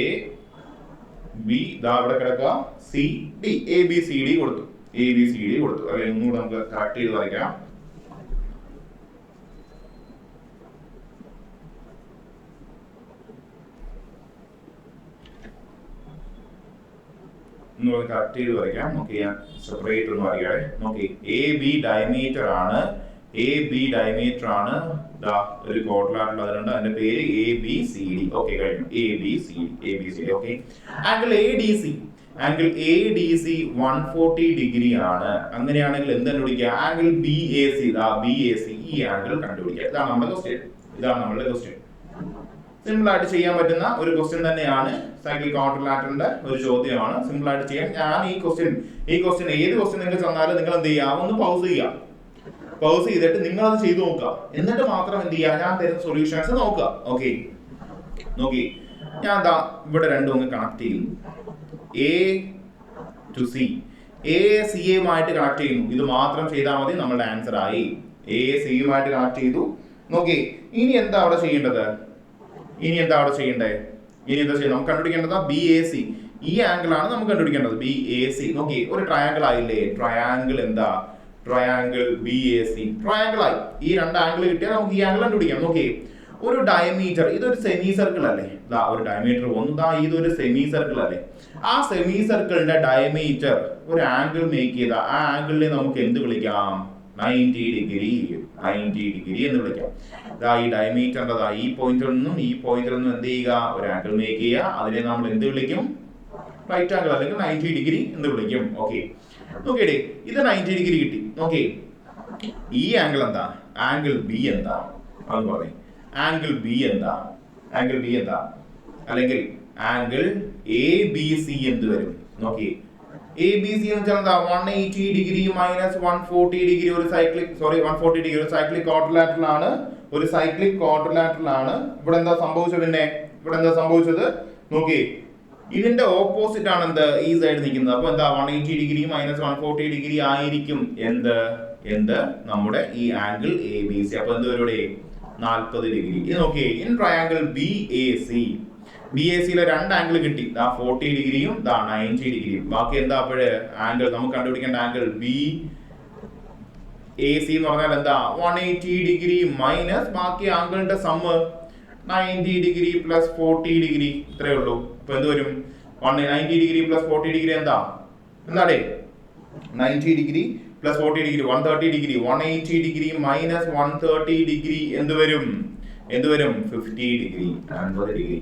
AB ഇവിടെ കിടക്കുക, CD, ABCD കൊടുത്തു. അല്ലെങ്കിൽ ഒന്നുകൂടെ നമുക്ക് കറക്റ്റ് ചെയ്ത് വരയ്ക്കാം. നോക്കി, ഞാൻ സെപ്പറേറ്റ് ഒന്ന് വരയ്ക്കട്ടെ. നോക്കി, AB ഡയമീറ്റർ ആണ്. ഒരു ക്വാഡ്രിലാറ്ററൽ അതുകൊണ്ട് അതിന്റെ പേര് ABCD. ഓക്കെ, കഴിഞ്ഞു. ABCD. Okay, angle ADC 140 degree ആണ്. അങ്ങനെയാണെങ്കിൽ എന്ത് കണ്ടുപിടിക്കുക? ആംഗിൾ BAC, ഈ ആംഗിൾ കണ്ടുപിടിക്കുക. ഇതാണ് നമ്മുടെ ക്വസ്റ്റ്യൻ. സിമ്പിൾ ആയിട്ട് ചെയ്യാൻ പറ്റുന്ന ഒരു ക്വസ്റ്റ്യൻ തന്നെയാണ്. സൈക്ലിക് ക്വാഡ്രിലാറ്ററലിന്റെ ഒരു ചോദ്യമാണ്. സിമ്പിൾ ആയിട്ട് ചെയ്യാൻ. ഞാൻ ഈ ക്വസ്റ്റ്യൻ ഏത് ക്വസ്റ്റ്യൻ നിങ്ങൾക്ക് തന്നാലും നിങ്ങൾ എന്ത് ചെയ്യുക? ഒന്ന് പൗസ് ചെയ്തിട്ട് നിങ്ങൾ അത് ചെയ്തു നോക്കുക. എന്നിട്ട് മാത്രം എന്ത് ചെയ്യുക? ഞാൻ തരുന്ന സൊല്യൂഷൻസ് നോക്കുക. ഓക്കെ, നോക്കി, ഞാൻ ഇവിടെ രണ്ടും ഒന്ന് കണക്ട് ചെയ്യുന്നു. A to C, CAയുമായിട്ട് കണക്ട് ചെയ്യുന്നു. ഇത് മാത്രം ചെയ്താൽ മതി, നമ്മുടെ ആൻസർ ആയി. CAയുമായിട്ട് കണക്ട് ചെയ്തു. നോക്കി, ഇനി എന്താ അവിടെ ചെയ്യേണ്ടത്? നമുക്ക് കണ്ടുപിടിക്കേണ്ടത് BAC. ഈ ആംഗിൾ ആണ് നമുക്ക് കണ്ടുപിടിക്കേണ്ടത്, BAC. നോക്കി, ഒരു ട്രയാങ്കിൾ ആയില്ലേ? ട്രയാങ്കിൾ BAC ട്രയാങ്കിൾ ആയി. ഈ രണ്ട് ആംഗിൾ കിട്ടിയാൽ നമുക്ക് ഈ ആംഗിൾ കണ്ടുപിടിക്കാം. നോക്കി, ഒരു ഡയമീറ്റർ, ഇതൊരു സെമി സർക്കിൾ അല്ലേ? ഒരു ഡയമീറ്റർ ഇതൊരു സെമി സർക്കിൾ അല്ലേ? ആ സെമി സർക്കിളിന്റെ ഡയമീറ്റർ ഒരു ആംഗിൾ മേക്ക് ചെയ്ത ആ ആംഗിളിനെ നമുക്ക് എന്ത് വിളിക്കാം? 90 ഡിഗ്രി എന്ന് വിളിക്കാം. ഈ ഡയമീറ്ററിന്റെ ഈ പോയിന്റിൽ നിന്നും എന്ത് ചെയ്യുക? ഒരു ആംഗിൾ മേക്ക് ചെയ്യുക. അതിനെ നമ്മൾ എന്ത് വിളിക്കും? റൈറ്റ് ആംഗിൾ അല്ലെങ്കിൽ 90 ഡിഗ്രി എന്ന് വിളിക്കും. ഓക്കെ, നോക്കിയേ, ഇത് 90 ഡിഗ്രി കിട്ടി. നോക്കി, ഈ ആംഗിൾ എന്താ? ആംഗിൾ B എന്താ? അത് പറയും. ആംഗിൾ B എന്താ? അല്ലെങ്കിൽ ആംഗിൾ ABC എന്ത് വരും? നോക്കി, ABC എന്ന് വെച്ചാൽ എന്താ? 180 ഡിഗ്രി മൈനസ് 140 ഡിഗ്രി. 140 ഡിഗ്രി ഒരു സൈക്ലിക് ക്വാഡ്രിലാറ്ററൽ ആണ്. ഇവിടെ എന്താ സംഭവിച്ചത്? നോക്കി, ഇതിന്റെ ഓപ്പോസിറ്റ് ആണ് എന്ത്? ഈ സൈഡ് നിൽക്കുന്നത്. അപ്പൊ എന്താ? 180 ഡിഗ്രി മൈനസ് 140 ഡിഗ്രി ആയിരിക്കും എന്ത് നമ്മുടെ ഈ ആംഗിൾ ABC. അപ്പൊ എന്ത് വരും? 40 ഡിഗ്രി. ഇത് നോക്കിയേ, ഇൻ ട്രയാങ്കിൾ BACയിലെ രണ്ട് ആംഗിൾ കിട്ടി. 40 ഡിഗ്രിയും 90 ഡിഗ്രിയും. ബാക്കി എന്താ? അപ്പോഴ് ആംഗിൾ നമുക്ക് കണ്ടുപിടിക്കേണ്ട ആംഗിൾ AC എന്ന് പറഞ്ഞാൽ എന്താ 180 ഡിഗ്രി മൈനസ് ബാക്കി ആംഗിളിന്റെ സമ്മ് 90 ഡിഗ്രി പ്ലസ് 40 ഡിഗ്രി ഇത്രയേ ഉള്ളൂ. അപ്പൊ എന്ത് വരും 90 ഡിഗ്രി പ്ലസ് 40 ഡിഗ്രി എന്താടേ 90 degree plus 40 degree 130 degree 180 degree minus 130 degree എന്ത് വരും 50 ഡിഗ്രി 50 ഡിഗ്രി.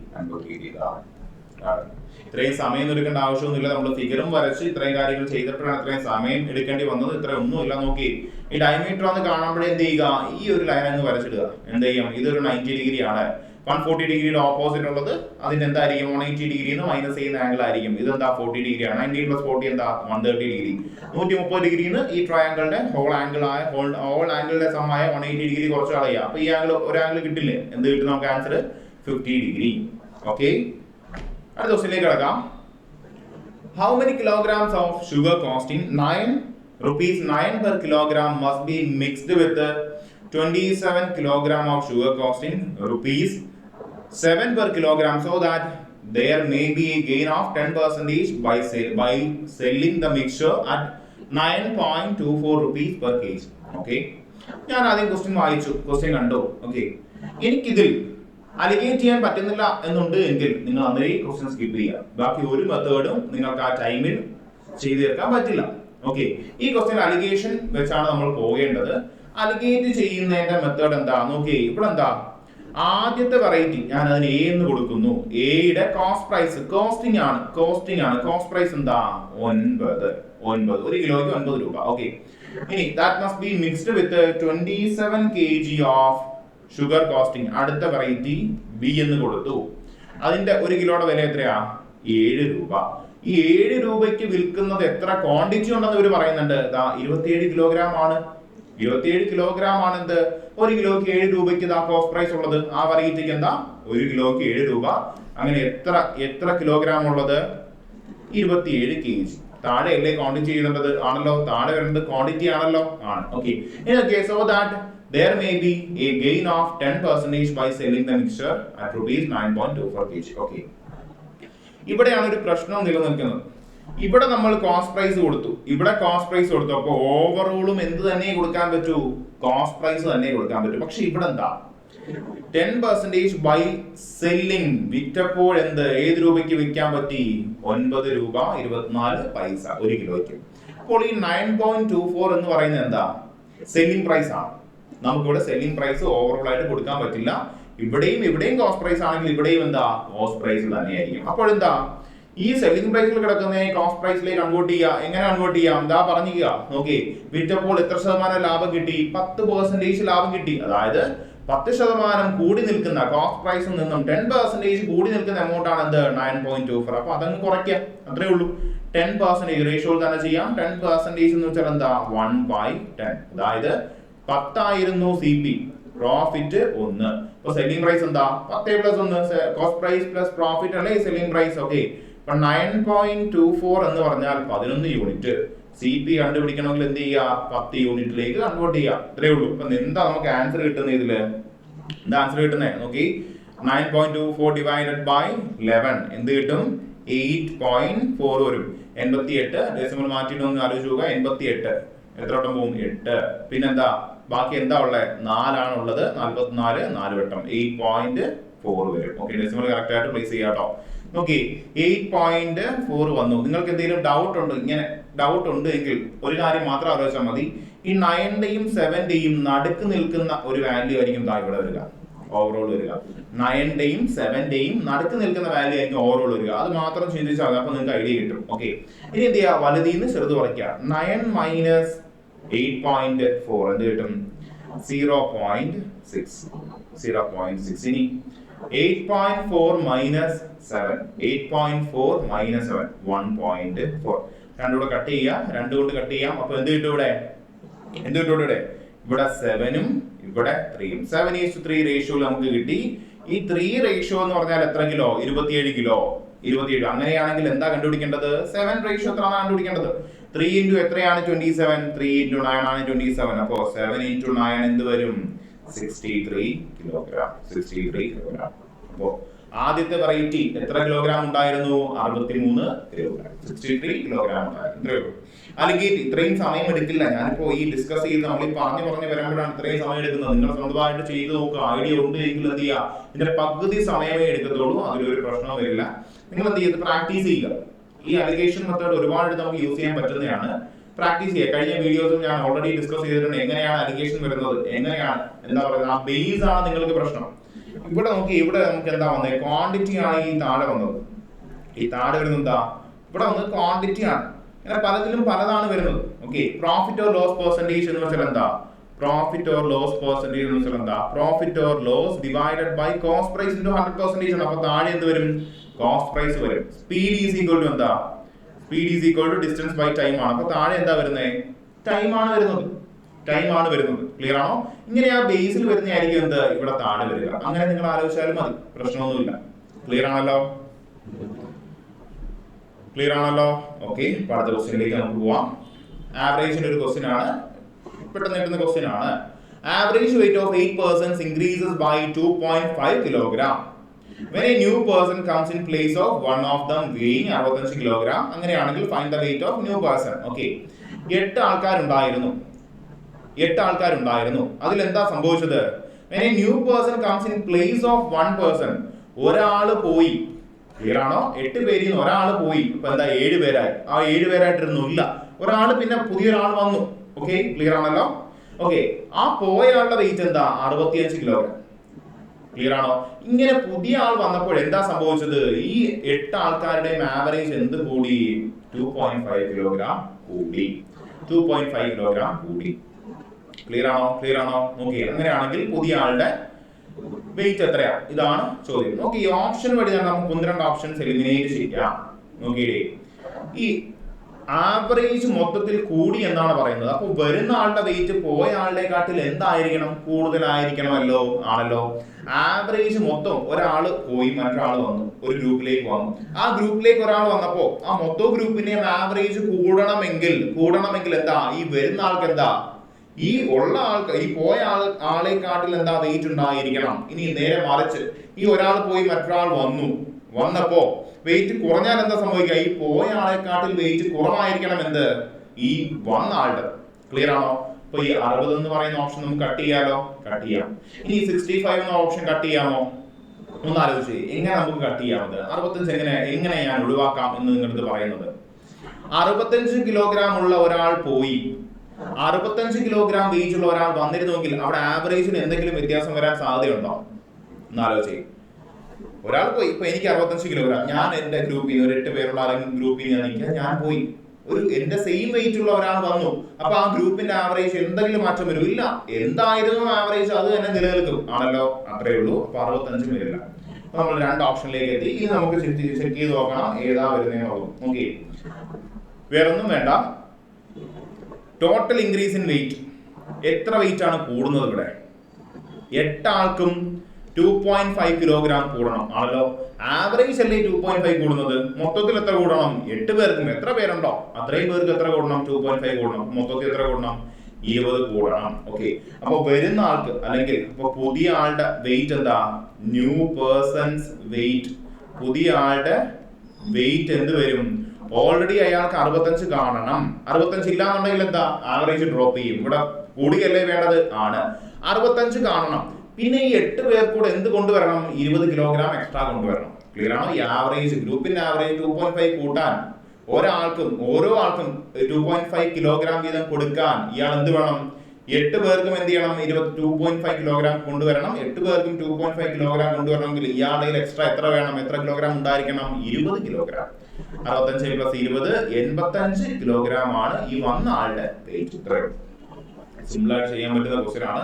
ഇത്രയും സമയം എടുക്കേണ്ട ആവശ്യമൊന്നുമില്ല. നമ്മൾ ഫിഗറും വരച്ച് ഇത്രയും കാര്യങ്ങൾ ചെയ്തപ്പോഴാണ് ഇത്രയും സമയം എടുക്കേണ്ടി വന്നത്. ഇത്ര ഒന്നുമില്ല. നോക്കി ഈ ഡയമീറ്റർ ഒന്ന് കാണുമ്പോഴേ എന്ത് ചെയ്യുക, ഈ ഒരു ലൈൻ അങ്ങ് വരച്ചിടുക. എന്ത് ചെയ്യും, ഇതൊരു 90 ഡിഗ്രി ആണ്. 140 ഡിഗ്രിയുടെ ഓപ്പോസിറ്റ് ഉള്ളത് അതിന് എന്തായിരിക്കും 180 ഡിഗ്രി മൈനസ് ചെയ്യുന്ന ആംഗിൾ ആയിരിക്കും. ഇതെന്താ 40 ഡിഗ്രിയാണ്. 90 പ്ലസ് 40 എന്താ 130 ഡിഗ്രി. 130 ഡിഗ്രിന്ന് ഈ ട്രയാങ്കിളിന്റെ ഹോൾ ആംഗിളിന്റെ സമായ 180 ഡിഗ്രി കുറച്ച് കളയുക. അപ്പൊ ഈ ആംഗിൾ ഒരു ആംഗിൾ കിട്ടില്ലേ, എന്ത് കിട്ടും നമുക്ക് ആൻസർ 50 ഡിഗ്രി. ഓക്കെ, അടുത്ത ക്വസ്റ്റ്യനിലേക്ക് കിടക്കാം. How many kilograms of sugar costing rupees 9 per kilogram must be mixed with 27 kilogram of sugar costing rupees 7 per kilogram so that there may be a gain of 10% by selling the mixture at 9.24 rupees per kg. Okay, ഞാൻ ആദ്യം question കണ്ടു. Okay, എനിക്കിതിൽ അലിഗേറ്റ് ചെയ്യാൻ പറ്റുന്നില്ല എന്നുണ്ട് എങ്കിൽ നിങ്ങൾ അന്നേ ക്വസ്റ്റ്യൻ സ്കിപ്പ് ചെയ്യുക. ബാക്കി ഒരു മെത്തേഡും നിങ്ങൾക്ക് ആ ടൈമിൽ ചെയ്തു തീർക്കാൻ പറ്റില്ല. ഓക്കെ, ഈ ക്വസ്റ്റ്യൻ അലിഗേഷൻ വെച്ചാണ് നമ്മൾ പോകേണ്ടത്. അലിഗേറ്റ് ചെയ്യുന്നതിന്റെ മെത്തേഡ് എന്താ നോക്കി. ഇവിടെ എന്താ ആദ്യത്തെ വെറൈറ്റി ഞാൻ അതിന് എ എന്ന് കൊടുക്കുന്നു. എയുടെ കോസ്റ്റ് പ്രൈസ് കോസ്റ്റിംഗ് ആണ്. കോസ്റ്റ് പ്രൈസ് എന്താ 9 ഒരു കിലോയ്ക്ക് 9 രൂപ. ഓക്കെ, ഇനി that must be mixed with 27 kg of sugar costing. അടുത്ത വെറൈറ്റി ബി എന്ന് കൊടുത്തു. അതിന്റെ ഒരു കിലോയുടെ വില എത്രയാ 7 രൂപ. ഈ 7 രൂപയ്ക്ക് വിൽക്കുന്നത് എത്ര ക്വാണ്ടിറ്റി ഉണ്ടെന്ന് ഇവർ പറയുന്നുണ്ട്. 27 കിലോഗ്രാം ആണ്. 27 കിലോഗ്രാം ആണ് എന്ത് ഒരു കിലോയ്ക്ക് 7 രൂപയ്ക്ക് കോസ്റ്റ് പ്രൈസ് ഉള്ളത്. ആ വെറൈറ്റിക്ക് എന്താ ഒരു കിലോയ്ക്ക് 7 രൂപ. അങ്ങനെ എത്ര കിലോഗ്രാം ഉള്ളത് 27 kg. താഴെ അല്ലേ ക്വാണ്ടിറ്റി ചെയ്യേണ്ടത് ആണല്ലോ, താഴെ വരുന്നത് ക്വാണ്ടിറ്റി ആണല്ലോ ആണ്. Okay, so that there may be a gain of 10% by selling the mixture at rupees 9.24 kg. Okay, ഇവിടെയാണ് ഒരു പ്രശ്നം നിലനിൽക്കുന്നത്. ഇവിടെ നമ്മൾ കോസ്റ്റ് പ്രൈസ് കൊടുത്തു. അപ്പോൾ ഓവറോളും എന്ത് തന്നെ കൊടുക്കാൻ പറ്റൂ, കോസ്റ്റ് പ്രൈസ് തന്നെ കൊടുക്കാൻ പറ്റും. പക്ഷെ ഇവിടെ എന്താ 10% ബൈ സെല്ലിംഗ്, വിറ്റപ്പോൾ ഏത് രൂപയ്ക്ക് വിൽക്കാൻ പറ്റി 9 രൂപ 24 പൈസ ഒരു കിലോയ്ക്ക്. അപ്പോൾ ഈ 9.24 എന്ന് പറയുന്നത് എന്താ സെല്ലിംഗ് പ്രൈസ് ആണ്. നമുക്കിവിടെ സെല്ലിംഗ് പ്രൈസ് ഓവറോൾ ആയിട്ട് കൊടുക്കാൻ പറ്റില്ല. ഇവിടെയും കോസ്റ്റ് പ്രൈസ് ആണെങ്കിൽ ഇവിടെയും എന്താ കോസ്റ്റ് പ്രൈസ് തന്നെയായിരിക്കും. അപ്പോൾ എന്താ ഈ സെല്ലിംഗ് പ്രൈസിൽ കിടക്കുന്ന കോസ്റ്റ് പ്രൈസിലേക്ക് കൺവേർട്ട് ചെയ്യുക. എങ്ങനെ കൺവേർട്ട് ചെയ്യാം, എന്താ പറഞ്ഞിരിക്കുക നോക്കി. വിറ്റപ്പോൾ എത്ര ശതമാനം ലാഭം കിട്ടി, 10% ലാഭം കിട്ടി. അതായത് 10% കൂടി നിൽക്കുന്ന കോസ്റ്റ് പ്രൈസിൽ നിന്നും 10% കൂടി നിൽക്കുന്ന എമൗണ്ട് ആണ് 9.24. അപ്പൊ അതങ്ങ് കുറയ്ക്കുക, അത്രേ ഉള്ളൂ. 10% റേഷ്യോയിൽ തന്നെ ചെയ്യാം. 10% എന്ന് വെച്ചാൽ എന്താ 1/10. അതായത് 10 ആയിരുന്നു CP, പ്രോഫിറ്റ് 1. ഇപ്പൊ സെല്ലിംഗ് പ്രൈസ് എന്താ 10 + 1 കോസ്റ്റ് പ്രൈസ് പ്ലസ് പ്രോഫിറ്റ് അല്ലേ സെല്ലിംഗ് പ്രൈസ്. ഓക്കെ, ഇപ്പൊ 9.24 എന്ന് പറഞ്ഞാൽ 11 യൂണിറ്റ്. CP കണ്ടുപിടിക്കണമെങ്കിൽ എന്ത് ചെയ്യുക, 10 യൂണിറ്റിലേക്ക് കൺവേർട്ട് ചെയ്യുക. ഇത്രേ ഉള്ളൂ. ഇപ്പൊ എന്താ നമുക്ക് ആൻസർ കിട്ടുന്നത്, ഇതില് എന്താ ആൻസർ കിട്ടുന്നത് നോക്കി. 9.24 ഡിവൈഡഡ് ബൈ 11 എന്ത് കിട്ടും 8.4 വരും. 88 ഡെസിമൽ മാറ്റിയിട്ട് ഒന്ന് ആലോചിച്ച് നോക്കുക. 88 എത്ര വട്ടം പോകും 8. പിന്നെന്താ ബാക്കി എന്താ ഉള്ളത് 4 ആണുള്ളത്. 44 4 വട്ടം 8.4 വരും. ഓക്കെ, ഡെസിമൽ കറക്റ്റ് ആയിട്ട് പ്ലേസ് ചെയ്യാട്ടോ. നോക്കി 8.4 വന്നു. നിങ്ങൾക്ക് എന്തെങ്കിലും ഡൗട്ട് ഉണ്ട് എങ്കിൽ ഒരു കാര്യം മാത്രം ആലോചിച്ചാൽ മതി. ഈ 9ന്റെയും 7ന്റെയും നടുക്ക് നിൽക്കുന്ന ഒരു വാല്യൂ ആയിരിക്കും ഇവിടെ വരിക, ഓവറോൾ വരിക. 9ന്റെയും 7ന്റെയും നടുക്ക് നിൽക്കുന്ന വാല്യൂ ആയിരിക്കും ഓവറോൾ വരിക. അത് മാത്രം ചിന്തിച്ചാൽ അപ്പൊ നിങ്ങൾക്ക് ഐഡിയ കിട്ടും. ഓക്കെ, ഇനി എന്ത് ചെയ്യുക, വലുതിന്ന് ചെറുത് കുറയ്ക്കുക. 9 മൈനസ് 8.4 എന്ത് കിട്ടും 0.6. ഇനി 8.4 മൈനസ് 7 1.4. രണ്ടുകൂടെ കട്ട് ചെയ്യാം, 2 കൊണ്ട് കട്ട് ചെയ്യാം. അപ്പൊ എന്ത് കിട്ടും ഇവിടെ 7ഉം ഇവിടെ 3ഉം 7:3 റേഷ്യോയിൽ നമുക്ക് കിട്ടി. ഈ 3 റേഷ്യോ എന്ന് പറഞ്ഞാൽ എത്ര കിലോ 27 കിലോ. അങ്ങനെയാണെങ്കിൽ എന്താ കണ്ടുപിടിക്കേണ്ടത് 7 റേഷ്യോ എത്രയാണ് കണ്ടുപിടിക്കേണ്ടത്. 3 into എത്രയാണ് 27, 3 into 9 ആണ് 27. അപ്പോ 7 into 9 എന്ത് വരും 63 കിലോഗ്രാം. അപ്പോ ആദ്യത്തെ വെറൈറ്റി എത്ര കിലോഗ്രാം ഉണ്ടായിരുന്നു? 63 കിലോഗ്രാം, 63 കിലോഗ്രാം ഉണ്ടായിരുന്നു. അല്ലെങ്കിൽ ഇത്രയും സമയം എടുക്കില്ല. ഞാനിപ്പോ ഈ ഡിസ്കസ് ചെയ്ത് നമ്മൾ ഈ പറഞ്ഞു വരുമ്പോഴാണ് ഇത്രയും സമയം എടുക്കുന്നത്. നിങ്ങൾ സ്വന്തമായിട്ട് ചെയ്ത് നോക്കുക. ഐഡിയ ഉണ്ട് എങ്കിൽ എന്ത് ചെയ്യുക, ഇതിന്റെ പകുതി സമയമേ എടുക്കത്തുള്ളൂ. അതിലൊരു പ്രശ്നവും വരില്ല. നിങ്ങൾ എന്ത് ചെയ്ത് പ്രാക്ടീസ് ചെയ്യുക. ഈ അലിഗേഷൻ മെത്തേഡ് ഒരുപാട് നമുക്ക് യൂസ് ചെയ്യാൻ പറ്റുന്നതാണ്. പ്രാക്ടീസ് ചെയ്യുക. കഴിഞ്ഞ വീഡിയോസും ഞാൻ ഓൾറെഡി ഡിസ്കസ് ചെയ്തിട്ടുണ്ട്. എങ്ങനെയാണ് അലിഗേഷൻ വരുന്നത്, എങ്ങനെയാണ് എന്താ പറയുക, ആ ബേസ് ആണ് നിങ്ങൾക്ക് പ്രശ്നം. ഇവിടെ നോക്കി, ഇവിടെ നമുക്ക് എന്താ വന്നത്? ക്വാണ്ടിറ്റി ആണ് ഈ താഴെ വന്നത്. ഈ താഴെ വരുന്നത് എന്താ? ഇവിടെ വന്നത് ക്വാണ്ടിറ്റി ആണ്. ഇങ്ങനെ പലതിലും പലതാണ് വരുന്നത്. Okay, profit or loss percentage എന്ന് വെച്ചാൽ എന്താ? പ്രോഫിറ്റ് ഓർ ലോസ് പെർസെന്റേജ് എന്ന് വെച്ചാൽ എന്താ? Profit or loss divided by cost price into 100% ആണ്. അപ്പൊ താഴെ എന്ത് വരും? കോസ്റ്റ് പ്രൈസ് വരും. സ്പീഡ് ഈസ് ഈക്വൽ ടു എന്താ? Speed is equal to distance by time ആണ്. അപ്പൊ താഴെ എന്താ വരുന്നത്? ടൈം ആണ് വരുന്നത്. ടൈം ആണ് വരുന്നത്. ക്ലിയർ ആണോ? ഇങ്ങനെ ആ ബേസിൽ വരുന്നതായിരിക്കും എന്ത് ഇവിടെ താഴെ വരിക. അങ്ങനെ നിങ്ങൾ ആലോചിച്ചാലും മതി, പ്രശ്നമൊന്നുമില്ല. ക്ലിയർ ആണല്ലോ? ക്ലിയർ ആണല്ലോ? ഓക്കെ, അടുത്ത ക്വസ്റ്റ്യനിലേക്ക് നമുക്ക് പോവാം. ആവറേജിന്റെ ഒരു ക്വസ്റ്റ്യൻ ആണ്, പെട്ടെന്ന് കിട്ടുന്ന ക്വസ്റ്റ്യൻ ആണ്. Average weight of 8 persons increases by 2.5 kilogram when a new person comes in place of one of them weighing 65 kilogram. അങ്ങനെയാണെങ്കിൽ find the weight of new person. Okay, 8 ആൾക്കാരുണ്ടായിരുന്നു. അതിലെന്താ സംഭവിച്ചത്? when a new person comes in place of one person, ഒരാള് പോയി. Clear ആണോ? 8 പേരിൽ നിന്ന് ഒരാള് പോയി. ഇപ്പൊ എന്താ 7 പേരായി. ആ 7 പേരായിട്ടിരുന്നില്ല. ഒരാള് പിന്നെ പുതിയൊരാൾ വന്നു. ഓക്കെ, ക്ലിയർ ആണല്ലോ? ഓക്കെ, ആ പോയ ആളുടെ വെയിറ്റ് എന്താ? 65 കിലോഗ്രാം. ക്ലിയർ ആണോ? ഇങ്ങനെ പുതിയ ആൾ വന്നപ്പോൾ എന്താ സംഭവിച്ചത്? ഈ 8 ആൾക്കാരുടെയും ആവറേജ് എന്ത് കൂടി? 2.5 കിലോഗ്രാം കൂടി. 2.5 കിലോഗ്രാം കൂടി. ക്ലിയർ ആണോ? നോക്കി, അങ്ങനെയാണെങ്കിൽ പുതിയ ആളുടെ വെയിറ്റ് എത്രയാ? ഇതാണ് ചോദ്യം. നോക്കി, ഈ ഓപ്ഷൻ വഴി നമുക്ക് 12 ഓപ്ഷൻസ് എലിമിനേറ്റ് ചെയ്യാം. നോക്കിയേ, ഈ ആവറേജ് മൊത്തത്തിൽ കൂടി എന്നാണ് പറയുന്നത്. അപ്പോൾ വരുന്ന ആളുടെ വെയിറ്റ് പോയ ആളുടെ കാട്ടിൽ എന്തായിരിക്കണം? കൂടുതലായിരിക്കണമല്ലോ. ആണല്ലോ. ആവറേജ് മൊത്തം ഒരാൾ പോയി, മറ്റൊരാൾ വന്നു, ഒരു ഗ്രൂപ്പിലേക്ക് വന്നു. ആ ഗ്രൂപ്പിലേക്ക് ഒരാൾ വന്നപ്പോ ആ മൊത്തം ഗ്രൂപ്പിന്റെയും ആവറേജ് കൂടണമെങ്കിൽ എന്താ? ഈ വരുന്ന ആൾക്ക് എന്താ? ഈ ഉള്ള ആൾക്ക്, ഈ പോയ ആളെക്കാട്ടിൽ എന്താ വെയിറ്റ് ഉണ്ടായിരിക്കണം. ഇനി നേരെ മറിച്ച് ഈ ഒരാൾ പോയി മറ്റൊരാൾ വന്നപ്പോ വെയിറ്റ് കുറഞ്ഞാൽ എന്താ സംഭവിക്കുക? ഈ പോയ ആളെക്കാട്ടിൽ വെയിറ്റ് കുറവായിരിക്കണം എന്ത്? ഈ വന്ന ആളുടെ. ക്ലിയർ ആണോ? അപ്പൊ ഈ 60 എന്ന് പറയുന്ന ഓപ്ഷൻ നമുക്ക് കട്ട് ചെയ്യാം. ഇനി 65 എന്ന ഓപ്ഷൻ കട്ട് ചെയ്യാമോ? ഒന്ന് ആലോചിച്ച് എങ്ങനെ നമുക്ക് കട്ട് ചെയ്യാമത്? 65 എങ്ങനെ ഞാൻ ഒഴിവാക്കാം എന്ന് നിങ്ങളടുത്ത് പറയുന്നത്. 65 കിലോഗ്രാം ഉള്ള ഒരാൾ പോയി, 65 കിലോഗ്രാം വെയിറ്റ് ഉള്ള ഒരാൾ വന്നിരുന്നെങ്കിൽ അവിടെ ആവറേജിന് എന്തെങ്കിലും വ്യത്യാസം വരാൻ സാധ്യതയുണ്ടോ? ഒന്ന് ആലോചിച്ച്. ഒരാൾ പോയി, ഇപ്പൊ എനിക്ക് 65 കിലോഗ്രാം, ഞാൻ എന്റെ ഗ്രൂപ്പിൽ നിന്ന് ഒരു 8 പേരുള്ള ഗ്രൂപ്പിൽ ഞാൻ പോയി, എന്റെ സെയിം വെയിറ്റ് ഉള്ള ഒരാൾ വന്നു. അപ്പൊ ആ ഗ്രൂപ്പിന്റെ ആവറേജ് എന്തെങ്കിലും മാറ്റം വരും? ഇല്ല. എന്തായിരുന്നു ആവറേജ് അത് തന്നെ നിലനിൽക്കും. ആണല്ലോ? അത്രേ ഉള്ളൂ. അപ്പൊ 65 വരില്ല. നമ്മൾ 2 ഓപ്ഷനിലേക്ക് എത്തി. ഇനി നമുക്ക് ചെക്ക് ചെയ്ത് നോക്കണം ഏതാ വരുന്നതെന്നുള്ളത്. ഓക്കെ, വേറൊന്നും വേണ്ട. Total increase in weight. എത്ര വെയിറ്റ് ആണ് കൂടുന്നത് ഇവിടെ? 8 ആൾക്കും 2.5 കിലോഗ്രാം കൂടണം. ആണല്ലോ? ആവറേജ് അല്ലേ 2.5 കൂടുന്നത്? മൊത്തത്തിൽ എത്ര കൂടണം? 8 പേർക്കും എത്ര പേരുണ്ടോ അത്രയും പേർക്ക് എത്ര കൂടണം? 2.5 കൂടണം. മൊത്തത്തിൽ എത്ര കൂടണം? 20 കൂടണം. ഓക്കെ, അപ്പൊ വരുന്ന ആൾക്ക് അല്ലെങ്കിൽ ഇപ്പൊ പുതിയ ആളുടെ വെയിറ്റ് എന്താ? New person's weight. പുതിയ ആളുടെ വെയിറ്റ് എന്ത് വരും? ഓൾറെഡി അയാൾക്ക് 65 കാണണം. 65 ഇല്ലാന്നുണ്ടെങ്കിൽ എന്താ? ആവറേജ് ഡ്രോപ്പ് ചെയ്യും. ഇവിടെ കൂടിയല്ലേ വേണ്ടത്? ആണ്. 65 കാണണം. പിന്നെ ഈ 8 പേർ കൂടെ എന്ത് കൊണ്ടുവരണം? 20 കിലോഗ്രാം എക്സ്ട്രാ കൊണ്ടുവരണം. ക്ലിയർ ആണോ? ഈ ആവറേജ്, ഗ്രൂപ്പിന്റെ ആവറേജ് 2.5 കൂട്ടാൻ ഓരോ ആൾക്കും 2.5 കിലോഗ്രാം വീതം കൊടുക്കാൻ ഇയാൾ എന്ത് വേണം? 8 പേർക്കും എന്ത് ചെയ്യണം? 2.5 കിലോഗ്രാം കൊണ്ടുവരണം. 8 പേർക്കും 2.5 കിലോഗ്രാം കൊണ്ടുവരണമെങ്കിൽ ഇയാളുടെ എക്സ്ട്രാ എത്ര വേണം? എത്ര കിലോഗ്രാം ഉണ്ടായിരിക്കണം? 20 കിലോഗ്രാം. 65 പ്ലസ് 20 85 കിലോഗ്രാം ആണ് ഈ വന്ന ആളുടെ വെയിറ്റ്. ഇത്രയും സിമ്പിൾ ആയിട്ട് ചെയ്യാൻ പറ്റുന്ന ക്വസ്റ്റ്യൻ ആണ്.